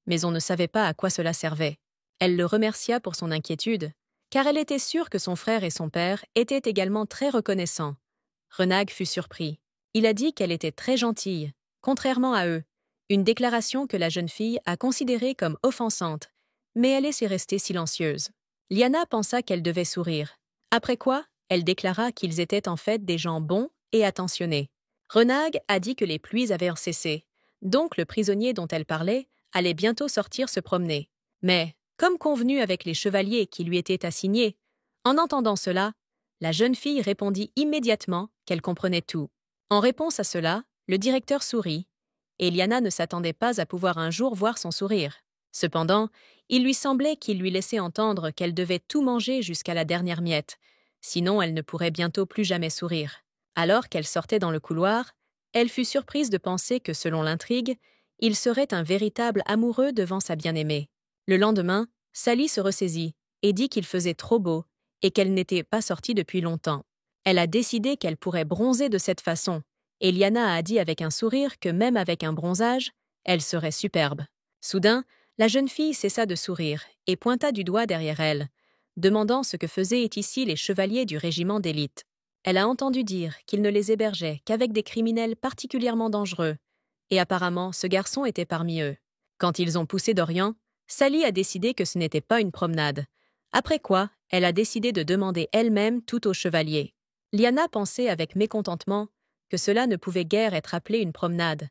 mais on ne savait pas à quoi cela servait. Elle le remercia pour son inquiétude, car elle était sûre que son frère et son père étaient également très reconnaissants. Renag fut surpris. Il a dit qu'elle était très gentille, contrairement à eux, une déclaration que la jeune fille a considérée comme offensante, mais elle est restée silencieuse. Lyanna pensa qu'elle devait sourire, après quoi, elle déclara qu'ils étaient en fait des gens bons et attentionnés. Renag a dit que les pluies avaient cessé, donc le prisonnier dont elle parlait allait bientôt sortir se promener. Mais, comme convenu avec les chevaliers qui lui étaient assignés, en entendant cela, la jeune fille répondit immédiatement qu'elle comprenait tout. En réponse à cela, le directeur sourit, et Lyanna ne s'attendait pas à pouvoir un jour voir son sourire. Cependant, il lui semblait qu'il lui laissait entendre qu'elle devait tout manger jusqu'à la dernière miette, sinon elle ne pourrait bientôt plus jamais sourire. Alors qu'elle sortait dans le couloir, elle fut surprise de penser que, selon l'intrigue, il serait un véritable amoureux devant sa bien-aimée. Le lendemain, Sally se ressaisit et dit qu'il faisait trop beau et qu'elle n'était pas sortie depuis longtemps. Elle a décidé qu'elle pourrait bronzer de cette façon, et Liana a dit avec un sourire que même avec un bronzage, elle serait superbe. Soudain, la jeune fille cessa de sourire et pointa du doigt derrière elle, demandant ce que faisaient ici les chevaliers du régiment d'élite. Elle a entendu dire qu'ils ne les hébergeaient qu'avec des criminels particulièrement dangereux, et apparemment ce garçon était parmi eux. Quand ils ont poussé Dorian, Sally a décidé que ce n'était pas une promenade. Après quoi, elle a décidé de demander elle-même tout au chevalier. Liana pensait avec mécontentement que cela ne pouvait guère être appelé une promenade,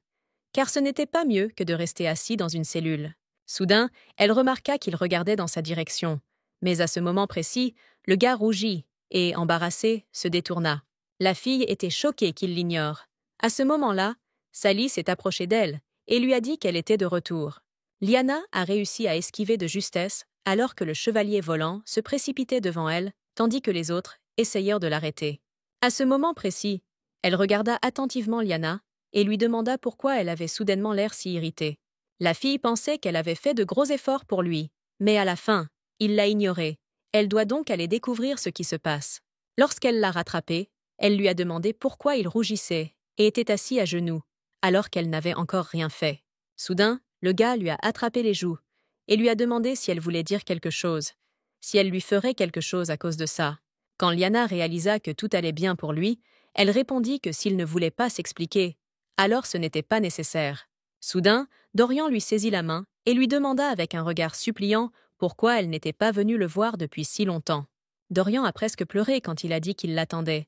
car ce n'était pas mieux que de rester assis dans une cellule. Soudain, elle remarqua qu'il regardait dans sa direction, mais à ce moment précis, le gars rougit et, embarrassé, se détourna. La fille était choquée qu'il l'ignore. À ce moment-là, Sally s'est approchée d'elle et lui a dit qu'elle était de retour. Liana a réussi à esquiver de justesse alors que le chevalier volant se précipitait devant elle, tandis que les autres essayèrent de l'arrêter. À ce moment précis, elle regarda attentivement Liana et lui demanda pourquoi elle avait soudainement l'air si irritée. La fille pensait qu'elle avait fait de gros efforts pour lui, mais à la fin, il l'a ignorée. Elle doit donc aller découvrir ce qui se passe. Lorsqu'elle l'a rattrapé, elle lui a demandé pourquoi il rougissait et était assis à genoux, alors qu'elle n'avait encore rien fait. Soudain, le gars lui a attrapé les joues et lui a demandé si elle voulait dire quelque chose, si elle lui ferait quelque chose à cause de ça. Quand Liana réalisa que tout allait bien pour lui, elle répondit que s'il ne voulait pas s'expliquer, alors ce n'était pas nécessaire. Soudain, Dorian lui saisit la main et lui demanda avec un regard suppliant pourquoi elle n'était pas venue le voir depuis si longtemps. Dorian a presque pleuré quand il a dit qu'il l'attendait,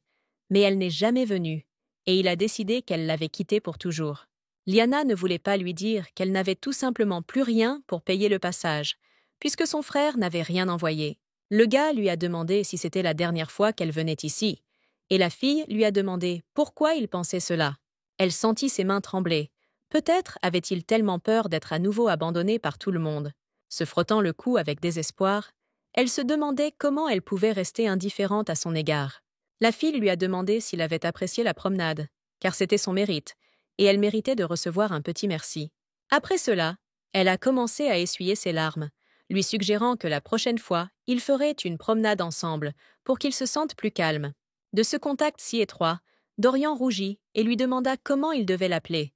mais elle n'est jamais venue, et il a décidé qu'elle l'avait quitté pour toujours. Liana ne voulait pas lui dire qu'elle n'avait tout simplement plus rien pour payer le passage, puisque son frère n'avait rien envoyé. Le gars lui a demandé si c'était la dernière fois qu'elle venait ici, et la fille lui a demandé pourquoi il pensait cela. Elle sentit ses mains trembler. Peut-être avait-il tellement peur d'être à nouveau abandonné par tout le monde. Se frottant le cou avec désespoir, elle se demandait comment elle pouvait rester indifférente à son égard. La fille lui a demandé s'il avait apprécié la promenade, car c'était son mérite, et elle méritait de recevoir un petit merci. Après cela, elle a commencé à essuyer ses larmes, lui suggérant que la prochaine fois, ils feraient une promenade ensemble, pour qu'ils se sentent plus calmes. De ce contact si étroit, Dorian rougit et lui demanda comment il devait l'appeler.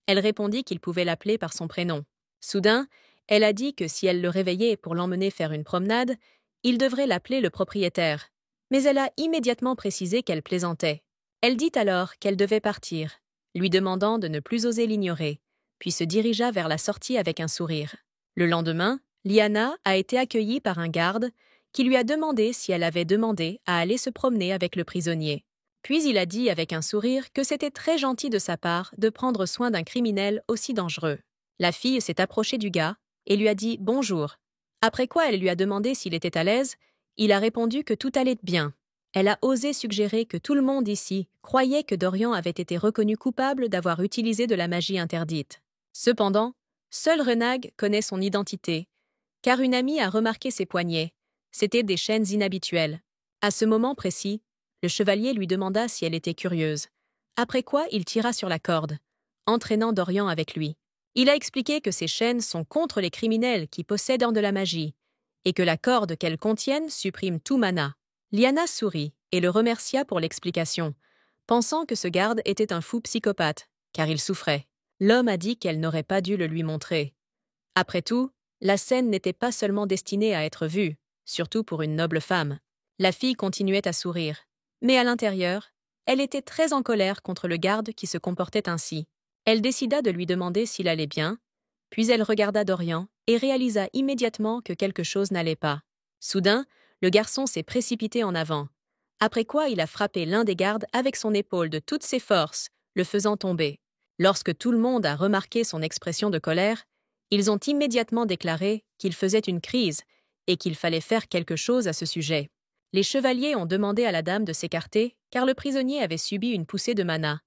Elle répondit qu'il pouvait l'appeler par son prénom. Soudain, elle a dit que si elle le réveillait pour l'emmener faire une promenade, il devrait l'appeler le propriétaire. Mais elle a immédiatement précisé qu'elle plaisantait. Elle dit alors qu'elle devait partir, lui demandant de ne plus oser l'ignorer, puis se dirigea vers la sortie avec un sourire. Le lendemain, Liana a été accueillie par un garde qui lui a demandé si elle avait demandé à aller se promener avec le prisonnier. Puis il a dit avec un sourire que c'était très gentil de sa part de prendre soin d'un criminel aussi dangereux. La fille s'est approchée du gars et lui a dit « bonjour ». Après quoi elle lui a demandé s'il était à l'aise, il a répondu que tout allait bien. Elle a osé suggérer que tout le monde ici croyait que Dorian avait été reconnu coupable d'avoir utilisé de la magie interdite. Cependant, seul Renag connaît son identité, car une amie a remarqué ses poignets. C'étaient des chaînes inhabituelles. À ce moment précis, le chevalier lui demanda si elle était curieuse. Après quoi, il tira sur la corde, entraînant Dorian avec lui. Il a expliqué que ces chaînes sont contre les criminels qui possèdent de la magie, et que la corde qu'elles contiennent supprime tout mana. Liana sourit et le remercia pour l'explication, pensant que ce garde était un fou psychopathe, car il souffrait. L'homme a dit qu'elle n'aurait pas dû le lui montrer. Après tout, la scène n'était pas seulement destinée à être vue, surtout pour une noble femme. La fille continuait à sourire, mais à l'intérieur, elle était très en colère contre le garde qui se comportait ainsi. Elle décida de lui demander s'il allait bien, puis elle regarda Dorian et réalisa immédiatement que quelque chose n'allait pas. Soudain, le garçon s'est précipité en avant, après quoi il a frappé l'un des gardes avec son épaule de toutes ses forces, le faisant tomber. Lorsque tout le monde a remarqué son expression de colère, ils ont immédiatement déclaré qu'il faisait une crise et qu'il fallait faire quelque chose à ce sujet. Les chevaliers ont demandé à la dame de s'écarter car le prisonnier avait subi une poussée de mana,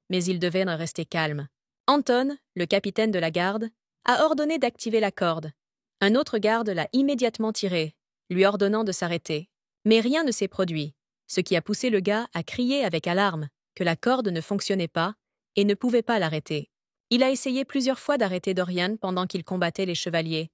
mais il devait rester calme. Anton, le capitaine de la garde, a ordonné d'activer la corde. Un autre garde l'a immédiatement tiré, lui ordonnant de s'arrêter. Mais rien ne s'est produit, ce qui a poussé le gars à crier avec alarme que la corde ne fonctionnait pas et ne pouvait pas l'arrêter. Il a essayé plusieurs fois d'arrêter Dorian pendant qu'il combattait les chevaliers,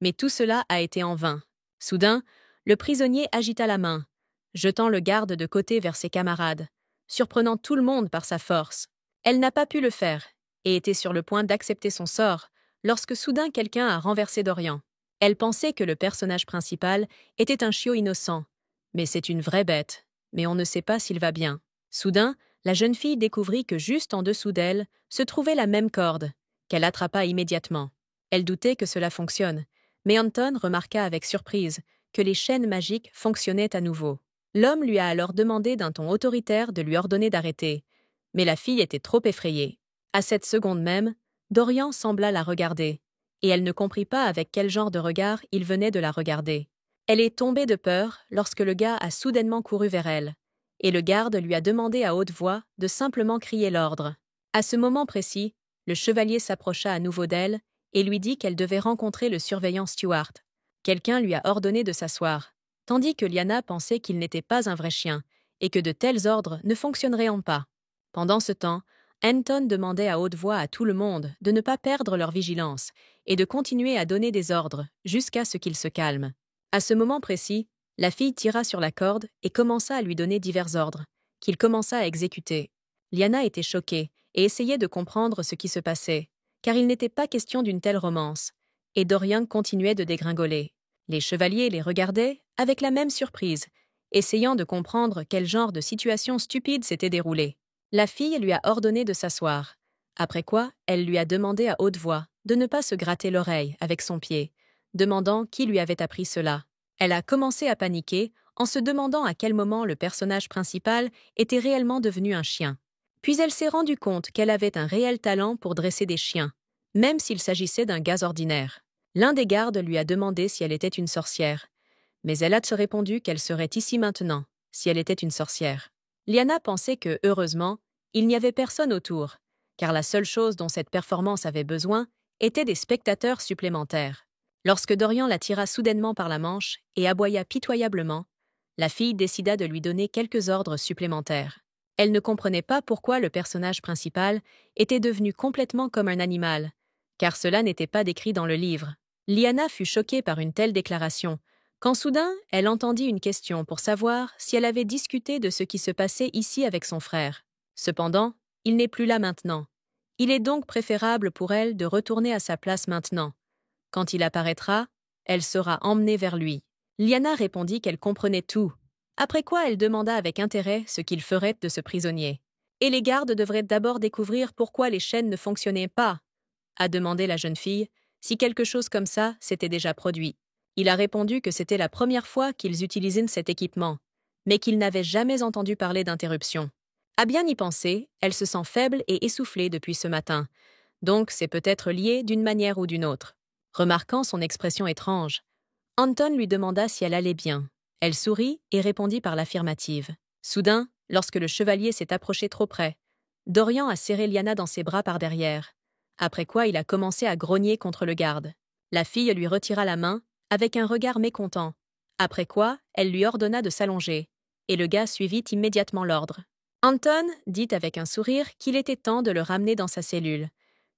Mais tout cela a été en vain. Soudain, le prisonnier agita la main, jetant le garde de côté vers ses camarades, surprenant tout le monde par sa force. Elle n'a pas pu le faire, et était sur le point d'accepter son sort, lorsque soudain quelqu'un a renversé Dorian. Elle pensait que le personnage principal était un chiot innocent. Mais c'est une vraie bête, mais on ne sait pas s'il va bien. Soudain, la jeune fille découvrit que juste en dessous d'elle se trouvait la même corde, qu'elle attrapa immédiatement. Elle doutait que cela fonctionne, mais Anton remarqua avec surprise que les chaînes magiques fonctionnaient à nouveau. L'homme lui a alors demandé d'un ton autoritaire de lui ordonner d'arrêter, mais la fille était trop effrayée. À cette seconde même, Dorian sembla la regarder, et elle ne comprit pas avec quel genre de regard il venait de la regarder. Elle est tombée de peur lorsque le gars a soudainement couru vers elle, et le garde lui a demandé à haute voix de simplement crier l'ordre. À ce moment précis, le chevalier s'approcha à nouveau d'elle et lui dit qu'elle devait rencontrer le surveillant Stuart. Quelqu'un lui a ordonné de s'asseoir, tandis que Lyanna pensait qu'il n'était pas un vrai chien et que de tels ordres ne fonctionneraient pas. Pendant ce temps, Anton demandait à haute voix à tout le monde de ne pas perdre leur vigilance et de continuer à donner des ordres jusqu'à ce qu'il se calme. À ce moment précis, la fille tira sur la corde et commença à lui donner divers ordres, qu'il commença à exécuter. Lyanna était choquée et essayait de comprendre ce qui se passait, car il n'était pas question d'une telle romance, et Dorian continuait de dégringoler. Les chevaliers les regardaient avec la même surprise, essayant de comprendre quel genre de situation stupide s'était déroulée. La fille lui a ordonné de s'asseoir, après quoi elle lui a demandé à haute voix de ne pas se gratter l'oreille avec son pied, demandant qui lui avait appris cela. Elle a commencé à paniquer en se demandant à quel moment le personnage principal était réellement devenu un chien. Puis elle s'est rendue compte qu'elle avait un réel talent pour dresser des chiens, même s'il s'agissait d'un gars ordinaire. L'un des gardes lui a demandé si elle était une sorcière, mais elle a répondu qu'elle serait ici maintenant, si elle était une sorcière. Lyanna pensait que, heureusement, il n'y avait personne autour, car la seule chose dont cette performance avait besoin était des spectateurs supplémentaires. Lorsque Dorian la tira soudainement par la manche et aboya pitoyablement, la fille décida de lui donner quelques ordres supplémentaires. Elle ne comprenait pas pourquoi le personnage principal était devenu complètement comme un animal, car cela n'était pas décrit dans le livre. Lyanna fut choquée par une telle déclaration, quand soudain elle entendit une question pour savoir si elle avait discuté de ce qui se passait ici avec son frère. Cependant, il n'est plus là maintenant. Il est donc préférable pour elle de retourner à sa place maintenant. Quand il apparaîtra, elle sera emmenée vers lui. Lyanna répondit qu'elle comprenait tout, après quoi elle demanda avec intérêt ce qu'il ferait de ce prisonnier. Et les gardes devraient d'abord découvrir pourquoi les chaînes ne fonctionnaient pas, a demandé la jeune fille, si quelque chose comme ça s'était déjà produit. Il a répondu que c'était la première fois qu'ils utilisaient cet équipement, mais qu'il n'avait jamais entendu parler d'interruption. À bien y penser, elle se sent faible et essoufflée depuis ce matin, donc c'est peut-être lié d'une manière ou d'une autre. Remarquant son expression étrange, Anton lui demanda si elle allait bien. Elle sourit et répondit par l'affirmative. Soudain, lorsque le chevalier s'est approché trop près, Dorian a serré Lyanna dans ses bras par derrière, après quoi il a commencé à grogner contre le garde. La fille lui retira la main, avec un regard mécontent, après quoi elle lui ordonna de s'allonger, et le gars suivit immédiatement l'ordre. Anton dit avec un sourire qu'il était temps de le ramener dans sa cellule,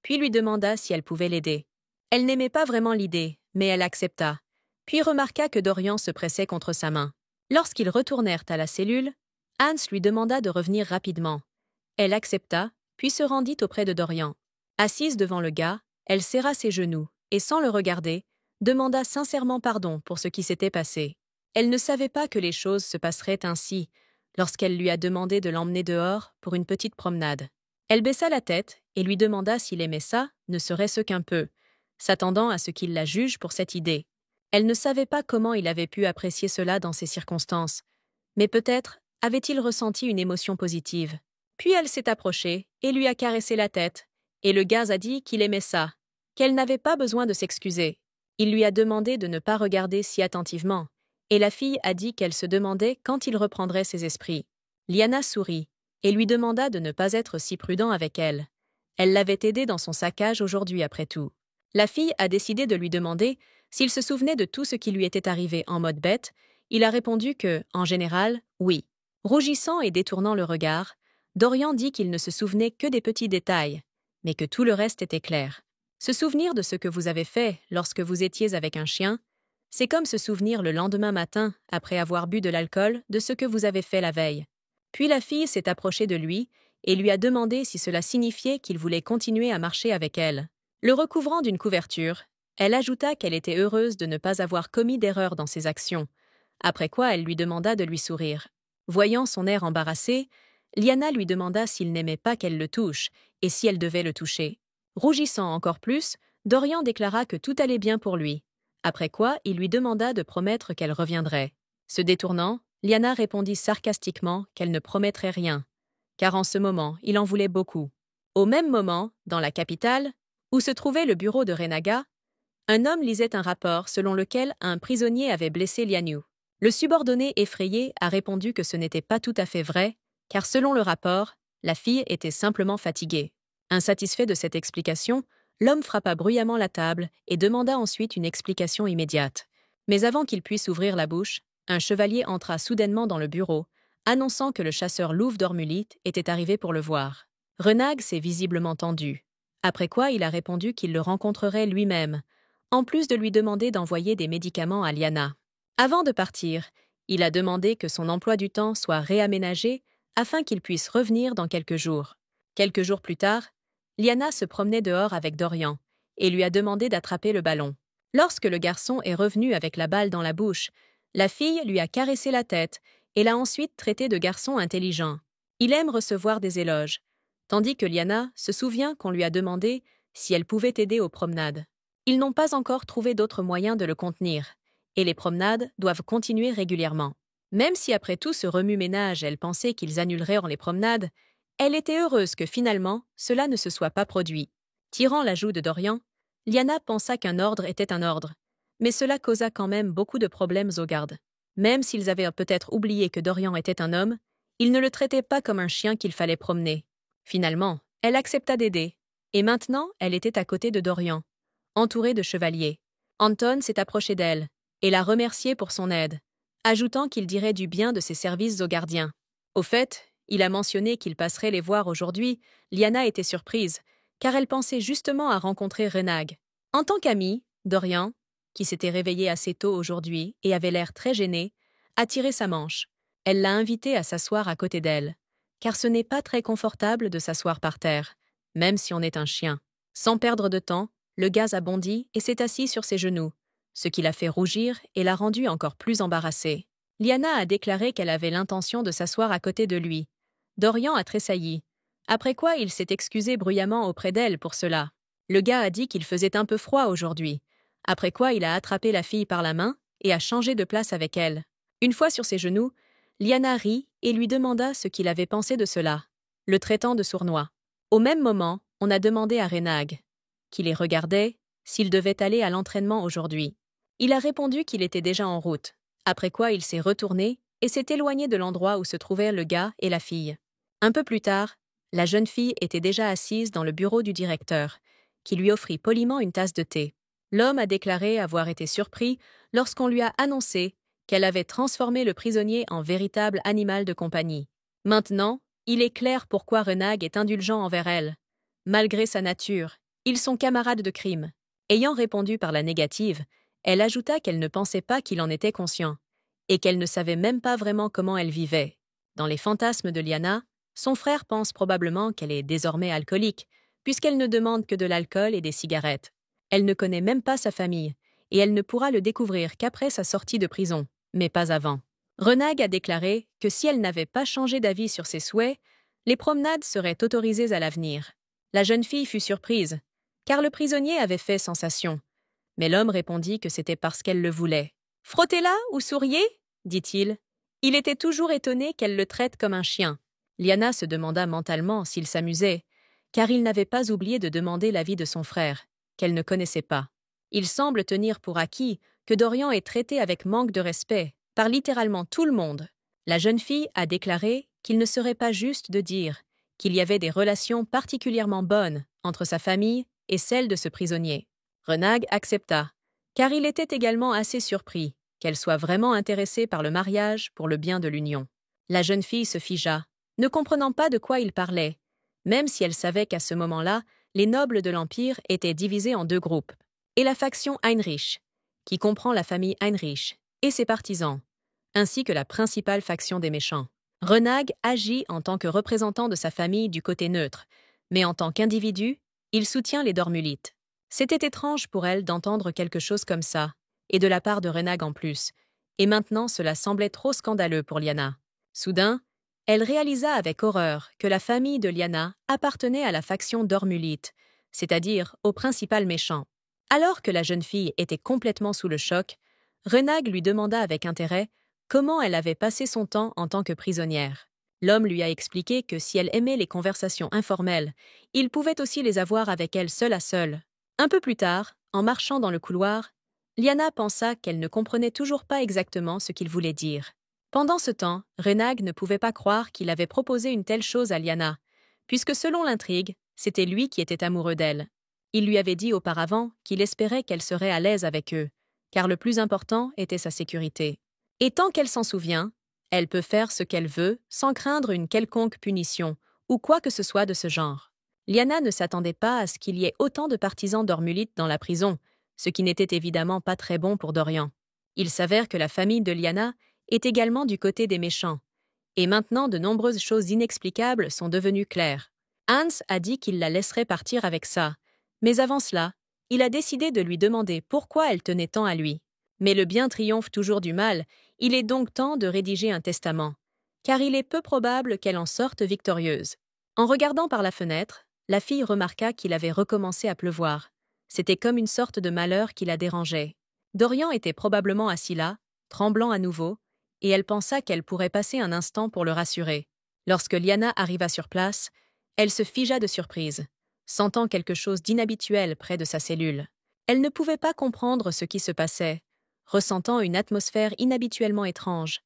puis lui demanda si elle pouvait l'aider. Elle n'aimait pas vraiment l'idée, mais elle accepta, puis remarqua que Dorian se pressait contre sa main. Lorsqu'ils retournèrent à la cellule, Hans lui demanda de revenir rapidement. Elle accepta, puis se rendit auprès de Dorian. Assise devant le gars, elle serra ses genoux et, sans le regarder, demanda sincèrement pardon pour ce qui s'était passé. Elle ne savait pas que les choses se passeraient ainsi lorsqu'elle lui a demandé de l'emmener dehors pour une petite promenade. Elle baissa la tête et lui demanda s'il aimait ça, ne serait-ce qu'un peu, s'attendant à ce qu'il la juge pour cette idée. Elle ne savait pas comment il avait pu apprécier cela dans ces circonstances, mais peut-être avait-il ressenti une émotion positive. Puis elle s'est approchée et lui a caressé la tête, et le gars a dit qu'il aimait ça, qu'elle n'avait pas besoin de s'excuser. Il lui a demandé de ne pas regarder si attentivement, et la fille a dit qu'elle se demandait quand il reprendrait ses esprits. Lyanna sourit et lui demanda de ne pas être si prudent avec elle. Elle l'avait aidé dans son saccage aujourd'hui après tout. La fille a décidé de lui demander s'il se souvenait de tout ce qui lui était arrivé en mode bête. Il a répondu que, en général, oui. Rougissant et détournant le regard, Dorian dit qu'il ne se souvenait que des petits détails, mais que tout le reste était clair. Se souvenir de ce que vous avez fait lorsque vous étiez avec un chien, c'est comme se souvenir le lendemain matin, après avoir bu de l'alcool, de ce que vous avez fait la veille. Puis la fille s'est approchée de lui et lui a demandé si cela signifiait qu'il voulait continuer à marcher avec elle. Le recouvrant d'une couverture, elle ajouta qu'elle était heureuse de ne pas avoir commis d'erreur dans ses actions, après quoi elle lui demanda de lui sourire. Voyant son air embarrassé, Liana lui demanda s'il n'aimait pas qu'elle le touche et si elle devait le toucher. Rougissant encore plus, Dorian déclara que tout allait bien pour lui, après quoi il lui demanda de promettre qu'elle reviendrait. Se détournant, Liana répondit sarcastiquement qu'elle ne promettrait rien, car en ce moment, il en voulait beaucoup. Au même moment, dans la capitale, où se trouvait le bureau de Renaga, un homme lisait un rapport selon lequel un prisonnier avait blessé Lianu. Le subordonné effrayé a répondu que ce n'était pas tout à fait vrai, car selon le rapport, la fille était simplement fatiguée. Insatisfait de cette explication, l'homme frappa bruyamment la table et demanda ensuite une explication immédiate. Mais avant qu'il puisse ouvrir la bouche, un chevalier entra soudainement dans le bureau, annonçant que le chasseur Louvre d'Ormulite était arrivé pour le voir. Renag s'est visiblement tendu, après quoi il a répondu qu'il le rencontrerait lui-même, en plus de lui demander d'envoyer des médicaments à Liana. Avant de partir, il a demandé que son emploi du temps soit réaménagé afin qu'il puisse revenir dans quelques jours. Quelques jours plus tard, Liana se promenait dehors avec Dorian et lui a demandé d'attraper le ballon. Lorsque le garçon est revenu avec la balle dans la bouche, la fille lui a caressé la tête et l'a ensuite traité de garçon intelligent. Il aime recevoir des éloges, tandis que Liana se souvient qu'on lui a demandé si elle pouvait aider aux promenades. Ils n'ont pas encore trouvé d'autres moyens de le contenir, et les promenades doivent continuer régulièrement. Même si après tout ce remue-ménage, elle pensait qu'ils annuleraient les promenades, elle était heureuse que finalement cela ne se soit pas produit. Tirant la joue de Dorian, Liana pensa qu'un ordre était un ordre, mais cela causa quand même beaucoup de problèmes aux gardes. Même s'ils avaient peut-être oublié que Dorian était un homme, ils ne le traitaient pas comme un chien qu'il fallait promener. Finalement, elle accepta d'aider, et maintenant elle était à côté de Dorian, entourée de chevaliers. Anton s'est approché d'elle et l'a remerciée pour son aide, ajoutant qu'il dirait du bien de ses services aux gardiens. Au fait, il a mentionné qu'il passerait les voir aujourd'hui. Liana était surprise, car elle pensait justement à rencontrer Renag. En tant qu'ami, Dorian, qui s'était réveillé assez tôt aujourd'hui et avait l'air très gêné, a tiré sa manche. Elle l'a invité à s'asseoir à côté d'elle, car ce n'est pas très confortable de s'asseoir par terre, même si on est un chien. Sans perdre de temps, le gaz a bondi et s'est assis sur ses genoux, ce qui l'a fait rougir et l'a rendu encore plus embarrassée. Liana a déclaré qu'elle avait l'intention de s'asseoir à côté de lui. Dorian a tressailli, après quoi il s'est excusé bruyamment auprès d'elle pour cela. Le gars a dit qu'il faisait un peu froid aujourd'hui, après quoi il a attrapé la fille par la main et a changé de place avec elle. Une fois sur ses genoux, Liana rit et lui demanda ce qu'il avait pensé de cela, le traitant de sournois. Au même moment, on a demandé à Renag, qui les regardait, s'il devait aller à l'entraînement aujourd'hui. Il a répondu qu'il était déjà en route, après quoi il s'est retourné et s'est éloigné de l'endroit où se trouvaient le gars et la fille. Un peu plus tard, la jeune fille était déjà assise dans le bureau du directeur, qui lui offrit poliment une tasse de thé. L'homme a déclaré avoir été surpris lorsqu'on lui a annoncé qu'elle avait transformé le prisonnier en véritable animal de compagnie. Maintenant, il est clair pourquoi Renag est indulgent envers elle. Malgré sa nature, ils sont camarades de crime. Ayant répondu par la négative, elle ajouta qu'elle ne pensait pas qu'il en était conscient, et qu'elle ne savait même pas vraiment comment elle vivait. Dans les fantasmes de Liana, son frère pense probablement qu'elle est désormais alcoolique, puisqu'elle ne demande que de l'alcool et des cigarettes. Elle ne connaît même pas sa famille, et elle ne pourra le découvrir qu'après sa sortie de prison, mais pas avant. Renag a déclaré que si elle n'avait pas changé d'avis sur ses souhaits, les promenades seraient autorisées à l'avenir. La jeune fille fut surprise, car le prisonnier avait fait sensation. Mais l'homme répondit que c'était parce qu'elle le voulait. « Frottez-la ou souriez » dit-il. Il était toujours étonné qu'elle le traite comme un chien. Liana se demanda mentalement s'il s'amusait, car il n'avait pas oublié de demander l'avis de son frère, qu'elle ne connaissait pas. Il semble tenir pour acquis que Dorian est traité avec manque de respect par littéralement tout le monde. La jeune fille a déclaré qu'il ne serait pas juste de dire qu'il y avait des relations particulièrement bonnes entre sa famille et celle de ce prisonnier. Renag accepta, car il était également assez surpris qu'elle soit vraiment intéressée par le mariage pour le bien de l'union. La jeune fille se figea, ne comprenant pas de quoi il parlait, même si elle savait qu'à ce moment-là, les nobles de l'Empire étaient divisés en deux groupes, et la faction Heinrich, qui comprend la famille Heinrich et ses partisans, ainsi que la principale faction des méchants. Renag agit en tant que représentant de sa famille du côté neutre, mais en tant qu'individu, il soutient les Dormulites. C'était étrange pour elle d'entendre quelque chose comme ça, et de la part de Renag en plus, et maintenant cela semblait trop scandaleux pour Lyanna. Soudain, elle réalisa avec horreur que la famille de Lyanna appartenait à la faction Dormulite, c'est-à-dire au principal méchant. Alors que la jeune fille était complètement sous le choc, Renag lui demanda avec intérêt comment elle avait passé son temps en tant que prisonnière. L'homme lui a expliqué que si elle aimait les conversations informelles, il pouvait aussi les avoir avec elle seule à seule. Un peu plus tard, en marchant dans le couloir, Lyanna pensa qu'elle ne comprenait toujours pas exactement ce qu'il voulait dire. Pendant ce temps, Renag ne pouvait pas croire qu'il avait proposé une telle chose à Lyanna, puisque selon l'intrigue, c'était lui qui était amoureux d'elle. Il lui avait dit auparavant qu'il espérait qu'elle serait à l'aise avec eux, car le plus important était sa sécurité. Et tant qu'elle s'en souvient, elle peut faire ce qu'elle veut sans craindre une quelconque punition ou quoi que ce soit de ce genre. Lyanna ne s'attendait pas à ce qu'il y ait autant de partisans d'Ormulite dans la prison, ce qui n'était évidemment pas très bon pour Dorian. Il s'avère que la famille de Lyanna est également du côté des méchants, et maintenant de nombreuses choses inexplicables sont devenues claires. Hans a dit qu'il la laisserait partir avec ça, mais avant cela, il a décidé de lui demander pourquoi elle tenait tant à lui. Mais le bien triomphe toujours du mal, il est donc temps de rédiger un testament, car il est peu probable qu'elle en sorte victorieuse. En regardant par la fenêtre, la fille remarqua qu'il avait recommencé à pleuvoir. C'était comme une sorte de malheur qui la dérangeait. Dorian était probablement assis là, tremblant à nouveau, et elle pensa qu'elle pourrait passer un instant pour le rassurer. Lorsque Lyanna arriva sur place, elle se figea de surprise, sentant quelque chose d'inhabituel près de sa cellule. Elle ne pouvait pas comprendre ce qui se passait, ressentant une atmosphère inhabituellement étrange,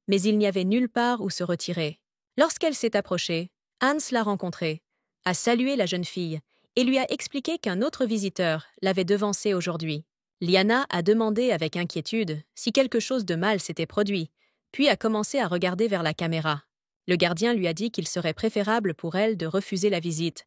mais il n'y avait nulle part où se retirer. Lorsqu'elle s'est approchée, Hans l'a rencontrée, a salué la jeune fille et lui a expliqué qu'un autre visiteur l'avait devancée aujourd'hui. Lyanna a demandé avec inquiétude si quelque chose de mal s'était produit, puis a commencé à regarder vers la caméra. Le gardien lui a dit qu'il serait préférable pour elle de refuser la visite,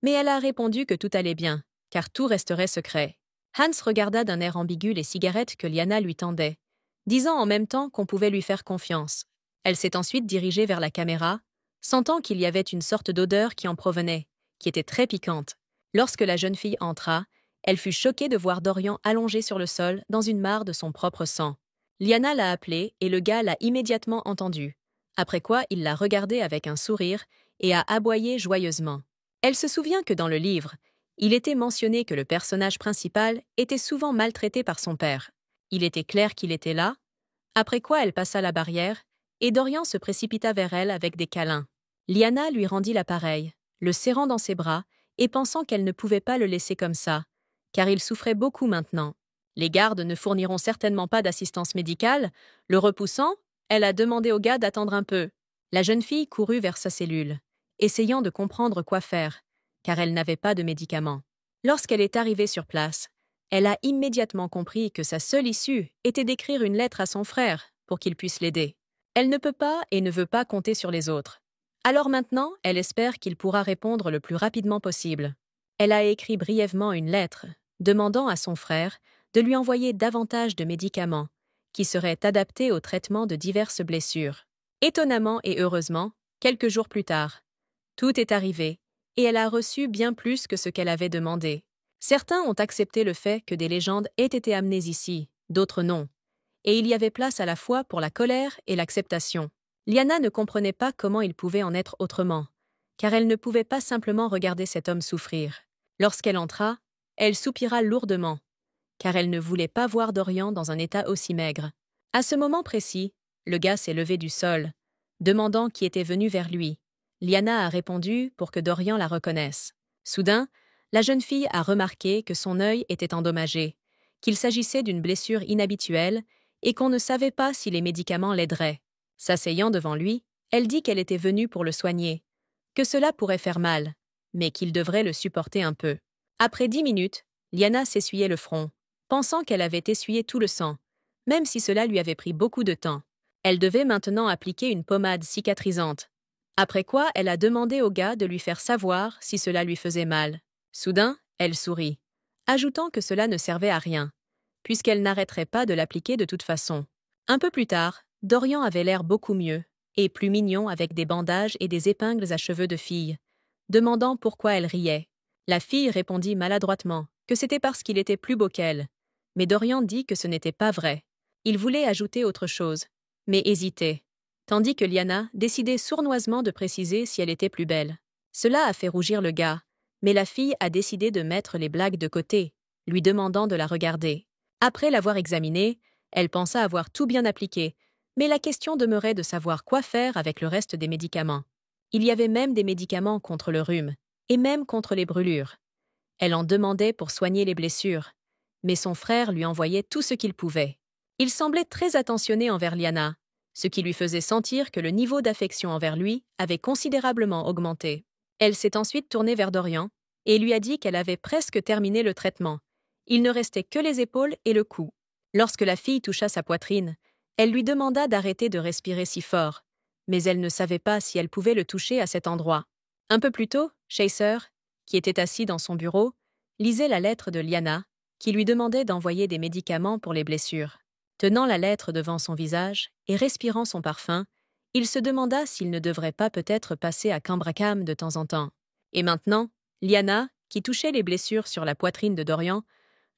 mais elle a répondu que tout allait bien, car tout resterait secret. Hans regarda d'un air ambigu les cigarettes que Lyanna lui tendait, disant en même temps qu'on pouvait lui faire confiance. Elle s'est ensuite dirigée vers la caméra, sentant qu'il y avait une sorte d'odeur qui en provenait, qui était très piquante. Lorsque la jeune fille entra, elle fut choquée de voir Dorian allongé sur le sol dans une mare de son propre sang. Lyanna l'a appelé et le gars l'a immédiatement entendu, après quoi il l'a regardé avec un sourire et a aboyé joyeusement. Elle se souvient que dans le livre, il était mentionné que le personnage principal était souvent maltraité par son père. Il était clair qu'il était là, après quoi elle passa la barrière, et Dorian se précipita vers elle avec des câlins. Lyanna lui rendit l'appareil, le serrant dans ses bras et pensant qu'elle ne pouvait pas le laisser comme ça, car il souffrait beaucoup maintenant. Les gardes ne fourniront certainement pas d'assistance médicale. Le repoussant, elle a demandé au gars d'attendre un peu. La jeune fille courut vers sa cellule, essayant de comprendre quoi faire, car elle n'avait pas de médicaments. Lorsqu'elle est arrivée sur place, elle a immédiatement compris que sa seule issue était d'écrire une lettre à son frère pour qu'il puisse l'aider. Elle ne peut pas et ne veut pas compter sur les autres. Alors maintenant, elle espère qu'il pourra répondre le plus rapidement possible. Elle a écrit brièvement une lettre, demandant à son frère de lui envoyer davantage de médicaments, qui seraient adaptés au traitement de diverses blessures. Étonnamment et heureusement, quelques jours plus tard, tout est arrivé, et elle a reçu bien plus que ce qu'elle avait demandé. Certains ont accepté le fait que des légendes aient été amenées ici, d'autres non. Et il y avait place à la fois pour la colère et l'acceptation. Lyanna ne comprenait pas comment il pouvait en être autrement, car elle ne pouvait pas simplement regarder cet homme souffrir. Lorsqu'elle entra, elle soupira lourdement, car elle ne voulait pas voir Dorian dans un état aussi maigre. À ce moment précis, le gars s'est levé du sol, demandant qui était venu vers lui. Lyanna a répondu pour que Dorian la reconnaisse. Soudain, la jeune fille a remarqué que son œil était endommagé, qu'il s'agissait d'une blessure inhabituelle et qu'on ne savait pas si les médicaments l'aideraient. S'asseyant devant lui, elle dit qu'elle était venue pour le soigner, que cela pourrait faire mal, mais qu'il devrait le supporter un peu. Après 10 minutes, Lyanna s'essuyait le front, pensant qu'elle avait essuyé tout le sang, même si cela lui avait pris beaucoup de temps. Elle devait maintenant appliquer une pommade cicatrisante, après quoi elle a demandé au gars de lui faire savoir si cela lui faisait mal. Soudain, elle sourit, ajoutant que cela ne servait à rien, puisqu'elle n'arrêterait pas de l'appliquer de toute façon. Un peu plus tard, Dorian avait l'air beaucoup mieux, et plus mignon avec des bandages et des épingles à cheveux de fille, demandant pourquoi elle riait. La fille répondit maladroitement que c'était parce qu'il était plus beau qu'elle, mais Dorian dit que ce n'était pas vrai. Il voulait ajouter autre chose, mais hésitait, tandis que Lyanna décidait sournoisement de préciser si elle était plus belle. Cela a fait rougir le gars, mais la fille a décidé de mettre les blagues de côté, lui demandant de la regarder. Après l'avoir examinée, elle pensa avoir tout bien appliqué, mais la question demeurait de savoir quoi faire avec le reste des médicaments. Il y avait même des médicaments contre le rhume, et même contre les brûlures. Elle en demandait pour soigner les blessures, mais son frère lui envoyait tout ce qu'il pouvait. Il semblait très attentionné envers Lyanna, ce qui lui faisait sentir que le niveau d'affection envers lui avait considérablement augmenté. Elle s'est ensuite tournée vers Dorian et lui a dit qu'elle avait presque terminé le traitement. Il ne restait que les épaules et le cou. Lorsque la fille toucha sa poitrine, elle lui demanda d'arrêter de respirer si fort, mais elle ne savait pas si elle pouvait le toucher à cet endroit. Un peu plus tôt, Chaser, qui était assis dans son bureau, lisait la lettre de Lyanna, qui lui demandait d'envoyer des médicaments pour les blessures. Tenant la lettre devant son visage et respirant son parfum, il se demanda s'il ne devrait pas peut-être passer à Cambracam de temps en temps. Et maintenant, Lyanna, qui touchait les blessures sur la poitrine de Dorian,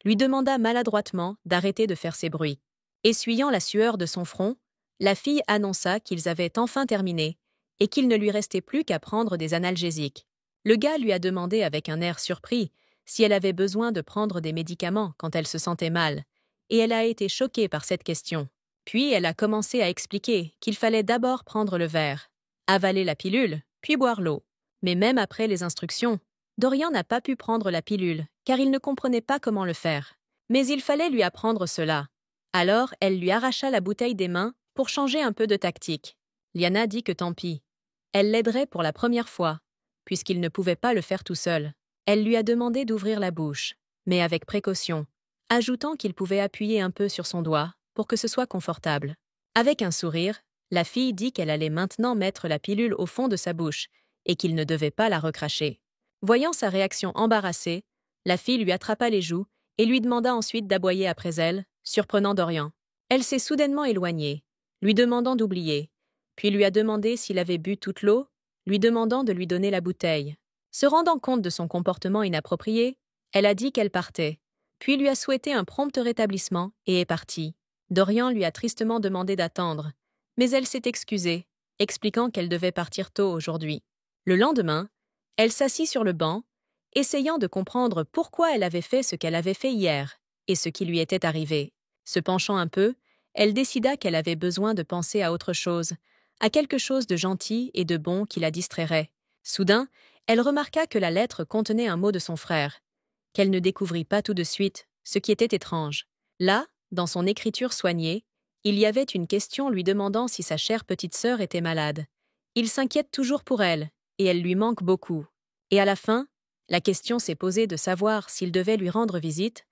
lui demanda maladroitement d'arrêter de faire ces bruits. Essuyant la sueur de son front, la fille annonça qu'ils avaient enfin terminé et qu'il ne lui restait plus qu'à prendre des analgésiques. Le gars lui a demandé avec un air surpris si elle avait besoin de prendre des médicaments quand elle se sentait mal, et elle a été choquée par cette question. Puis elle a commencé à expliquer qu'il fallait d'abord prendre le verre, avaler la pilule, puis boire l'eau. Mais même après les instructions, Dorian n'a pas pu prendre la pilule, car il ne comprenait pas comment le faire. Mais il fallait lui apprendre cela. Alors elle lui arracha la bouteille des mains pour changer un peu de tactique. Lyanna dit que tant pis. Elle l'aiderait pour la première fois, puisqu'il ne pouvait pas le faire tout seul. Elle lui a demandé d'ouvrir la bouche, mais avec précaution, ajoutant qu'il pouvait appuyer un peu sur son doigt pour que ce soit confortable. Avec un sourire, la fille dit qu'elle allait maintenant mettre la pilule au fond de sa bouche et qu'il ne devait pas la recracher. Voyant sa réaction embarrassée, la fille lui attrapa les joues et lui demanda ensuite d'aboyer après elle, surprenant Dorian. Elle s'est soudainement éloignée, lui demandant d'oublier, puis lui a demandé s'il avait bu toute l'eau, lui demandant de lui donner la bouteille. Se rendant compte de son comportement inapproprié, elle a dit qu'elle partait, puis lui a souhaité un prompt rétablissement et est partie. Dorian lui a tristement demandé d'attendre, mais elle s'est excusée, expliquant qu'elle devait partir tôt aujourd'hui. Le lendemain, elle s'assit sur le banc, essayant de comprendre pourquoi elle avait fait ce qu'elle avait fait hier et ce qui lui était arrivé. Se penchant un peu, elle décida qu'elle avait besoin de penser à autre chose, à quelque chose de gentil et de bon qui la distrairait. Soudain, elle remarqua que la lettre contenait un mot de son frère, qu'elle ne découvrit pas tout de suite, ce qui était étrange. Là, dans son écriture soignée, il y avait une question lui demandant si sa chère petite sœur était malade. Il s'inquiète toujours pour elle, et elle lui manque beaucoup. Et à la fin, la question s'est posée de savoir s'il devait lui rendre visite.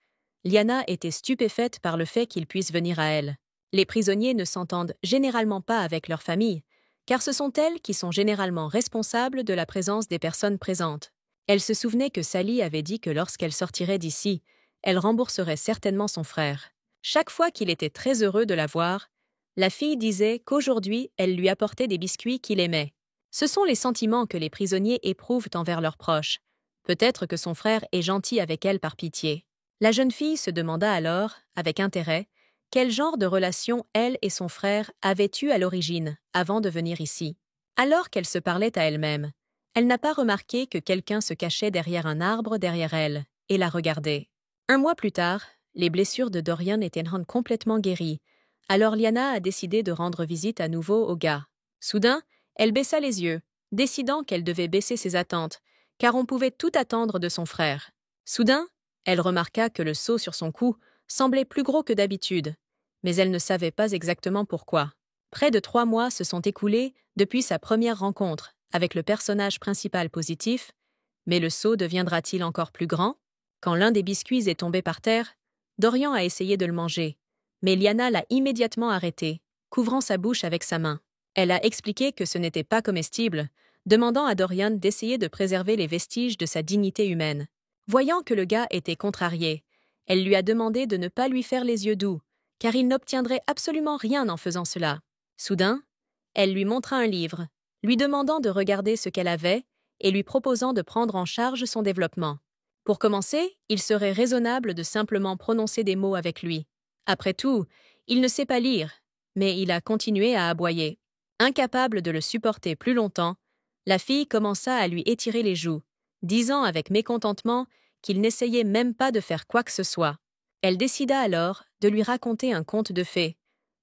Lyanna était stupéfaite par le fait qu'il puisse venir à elle. Les prisonniers ne s'entendent généralement pas avec leur famille, car ce sont elles qui sont généralement responsables de la présence des personnes présentes. Elle se souvenait que Sally avait dit que lorsqu'elle sortirait d'ici, elle rembourserait certainement son frère. Chaque fois qu'il était très heureux de la voir, la fille disait qu'aujourd'hui elle lui apportait des biscuits qu'il aimait. Ce sont les sentiments que les prisonniers éprouvent envers leurs proches. Peut-être que son frère est gentil avec elle par pitié. La jeune fille se demanda alors, avec intérêt, quel genre de relation elle et son frère avaient eu à l'origine, avant de venir ici. Alors qu'elle se parlait à elle-même, elle n'a pas remarqué que quelqu'un se cachait derrière un arbre derrière elle et la regardait. Un mois plus tard, les blessures de Dorian étaient complètement guéries, alors Lyanna a décidé de rendre visite à nouveau au gars. Soudain, elle baissa les yeux, décidant qu'elle devait baisser ses attentes, car on pouvait tout attendre de son frère. Soudain, elle remarqua que le seau sur son cou semblait plus gros que d'habitude, mais elle ne savait pas exactement pourquoi. Près de 3 mois se sont écoulés depuis sa première rencontre avec le personnage principal positif, mais le seau deviendra-t-il encore plus grand? Quand l'un des biscuits est tombé par terre, Dorian a essayé de le manger, mais Lyanna l'a immédiatement arrêté, couvrant sa bouche avec sa main. Elle a expliqué que ce n'était pas comestible, demandant à Dorian d'essayer de préserver les vestiges de sa dignité humaine. Voyant que le gars était contrarié, elle lui a demandé de ne pas lui faire les yeux doux, car il n'obtiendrait absolument rien en faisant cela. Soudain, elle lui montra un livre, lui demandant de regarder ce qu'elle avait et lui proposant de prendre en charge son développement. Pour commencer, il serait raisonnable de simplement prononcer des mots avec lui. Après tout, il ne sait pas lire, mais il a continué à aboyer. Incapable de le supporter plus longtemps, la fille commença à lui étirer les joues, disant avec mécontentement qu'il n'essayait même pas de faire quoi que ce soit. Elle décida alors de lui raconter un conte de fées,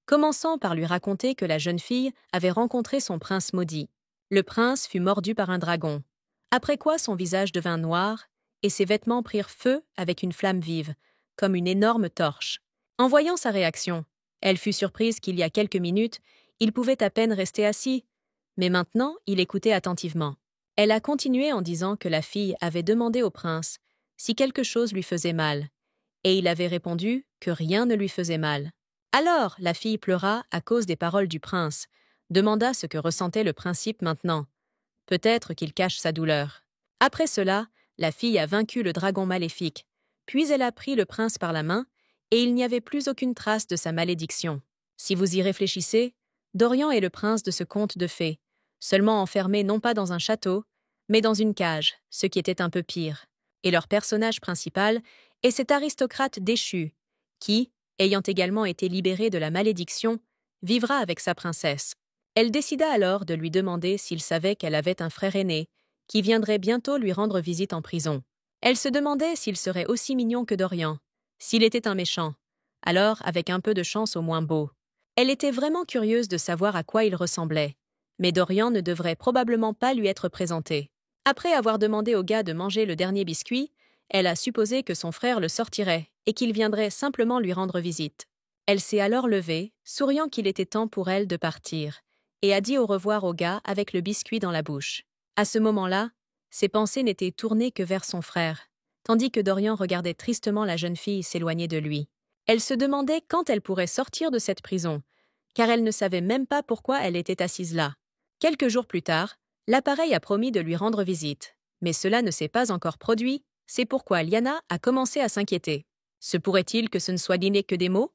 commençant par lui raconter que la jeune fille avait rencontré son prince maudit. Le prince fut mordu par un dragon, après quoi son visage devint noir et ses vêtements prirent feu avec une flamme vive, comme une énorme torche. En voyant sa réaction, elle fut surprise qu'il y a quelques minutes, il pouvait à peine rester assis, mais maintenant il écoutait attentivement. Elle a continué en disant que la fille avait demandé au prince si quelque chose lui faisait mal, et il avait répondu que rien ne lui faisait mal. Alors la fille pleura à cause des paroles du prince, demanda ce que ressentait le principe maintenant. Peut-être qu'il cache sa douleur. Après cela, la fille a vaincu le dragon maléfique, puis elle a pris le prince par la main, et il n'y avait plus aucune trace de sa malédiction. Si vous y réfléchissez, Dorian est le prince de ce conte de fées, seulement enfermé non pas dans un château, mais dans une cage, ce qui était un peu pire. Et leur personnage principal est cet aristocrate déchu, qui, ayant également été libéré de la malédiction, vivra avec sa princesse. Elle décida alors de lui demander s'il savait qu'elle avait un frère aîné, qui viendrait bientôt lui rendre visite en prison. Elle se demandait s'il serait aussi mignon que Dorian, s'il était un méchant, alors avec un peu de chance au moins beau. Elle était vraiment curieuse de savoir à quoi il ressemblait, mais Dorian ne devrait probablement pas lui être présenté. Après avoir demandé au gars de manger le dernier biscuit, elle a supposé que son frère le sortirait et qu'il viendrait simplement lui rendre visite. Elle s'est alors levée, souriant qu'il était temps pour elle de partir, et a dit au revoir au gars avec le biscuit dans la bouche. À ce moment-là, ses pensées n'étaient tournées que vers son frère, tandis que Dorian regardait tristement la jeune fille s'éloigner de lui. Elle se demandait quand elle pourrait sortir de cette prison, car elle ne savait même pas pourquoi elle était assise là. Quelques jours plus tard, l'appareil a promis de lui rendre visite, mais cela ne s'est pas encore produit, c'est pourquoi Liana a commencé à s'inquiéter. Se pourrait-il que ce ne soit dîner que des mots?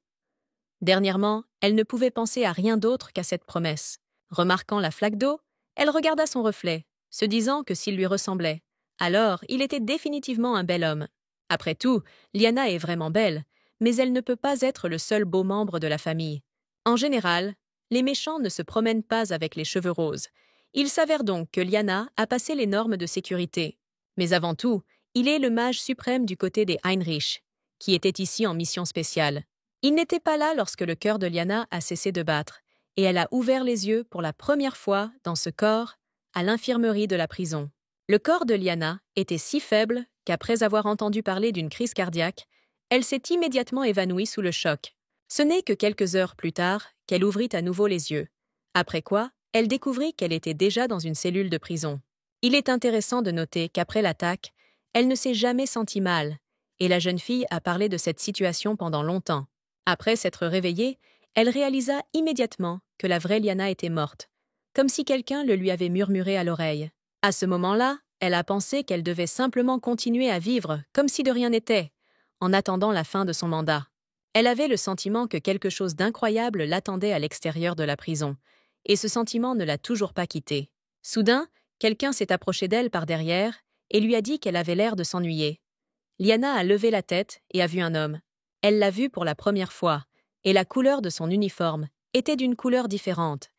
Dernièrement, elle ne pouvait penser à rien d'autre qu'à cette promesse. Remarquant la flaque d'eau, elle regarda son reflet, se disant que s'il lui ressemblait, alors il était définitivement un bel homme. Après tout, Liana est vraiment belle, mais elle ne peut pas être le seul beau membre de la famille. En général, les méchants ne se promènent pas avec les cheveux roses. Il s'avère donc que Liana a passé les normes de sécurité. Mais avant tout, il est le mage suprême du côté des Heinrich, qui était ici en mission spéciale. Il n'était pas là lorsque le cœur de Liana a cessé de battre, et elle a ouvert les yeux pour la première fois dans ce corps, à l'infirmerie de la prison. Le corps de Liana était si faible qu'après avoir entendu parler d'une crise cardiaque, elle s'est immédiatement évanouie sous le choc. Ce n'est que quelques heures plus tard qu'elle ouvrit à nouveau les yeux, après quoi elle découvrit qu'elle était déjà dans une cellule de prison. Il est intéressant de noter qu'après l'attaque, elle ne s'est jamais sentie mal, et la jeune fille a parlé de cette situation pendant longtemps. Après s'être réveillée, elle réalisa immédiatement que la vraie Liana était morte, comme si quelqu'un le lui avait murmuré à l'oreille. À ce moment-là, elle a pensé qu'elle devait simplement continuer à vivre comme si de rien n'était, en attendant la fin de son mandat. Elle avait le sentiment que quelque chose d'incroyable l'attendait à l'extérieur de la prison, et ce sentiment ne l'a toujours pas quittée. Soudain, quelqu'un s'est approché d'elle par derrière et lui a dit qu'elle avait l'air de s'ennuyer. Liana a levé la tête et a vu un homme. Elle l'a vu pour la première fois, et la couleur de son uniforme était d'une couleur différente.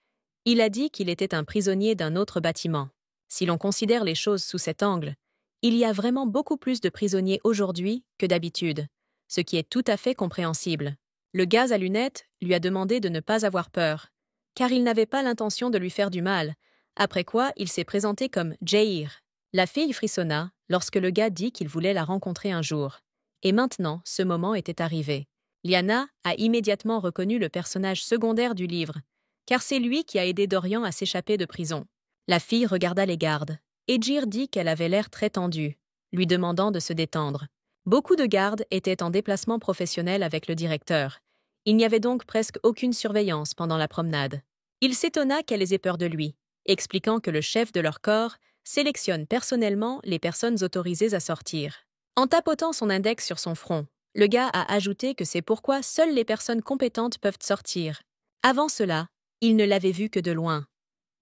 Il a dit qu'il était un prisonnier d'un autre bâtiment. Si l'on considère les choses sous cet angle, il y a vraiment beaucoup plus de prisonniers aujourd'hui que d'habitude, ce qui est tout à fait compréhensible. Le gaz à lunettes lui a demandé de ne pas avoir peur, car il n'avait pas l'intention de lui faire du mal, après quoi il s'est présenté comme Jair. La fille frissonna lorsque le gars dit qu'il voulait la rencontrer un jour. Et maintenant, ce moment était arrivé. Liana a immédiatement reconnu le personnage secondaire du livre, car c'est lui qui a aidé Dorian à s'échapper de prison. La fille regarda les gardes, et Jair dit qu'elle avait l'air très tendue, lui demandant de se détendre. Beaucoup de gardes étaient en déplacement professionnel avec le directeur. Il n'y avait donc presque aucune surveillance pendant la promenade. Il s'étonna qu'elles aient peur de lui, expliquant que le chef de leur corps sélectionne personnellement les personnes autorisées à sortir. En tapotant son index sur son front, le gars a ajouté que c'est pourquoi seules les personnes compétentes peuvent sortir. Avant cela, il ne l'avait vu que de loin.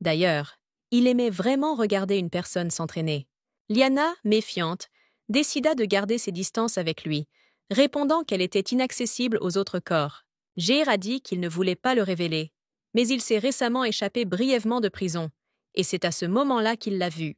D'ailleurs, il aimait vraiment regarder une personne s'entraîner. Liana, méfiante, décida de garder ses distances avec lui, répondant qu'elle était inaccessible aux autres corps. Jair a dit qu'il ne voulait pas le révéler, mais il s'est récemment échappé brièvement de prison, et c'est à ce moment-là qu'il l'a vue.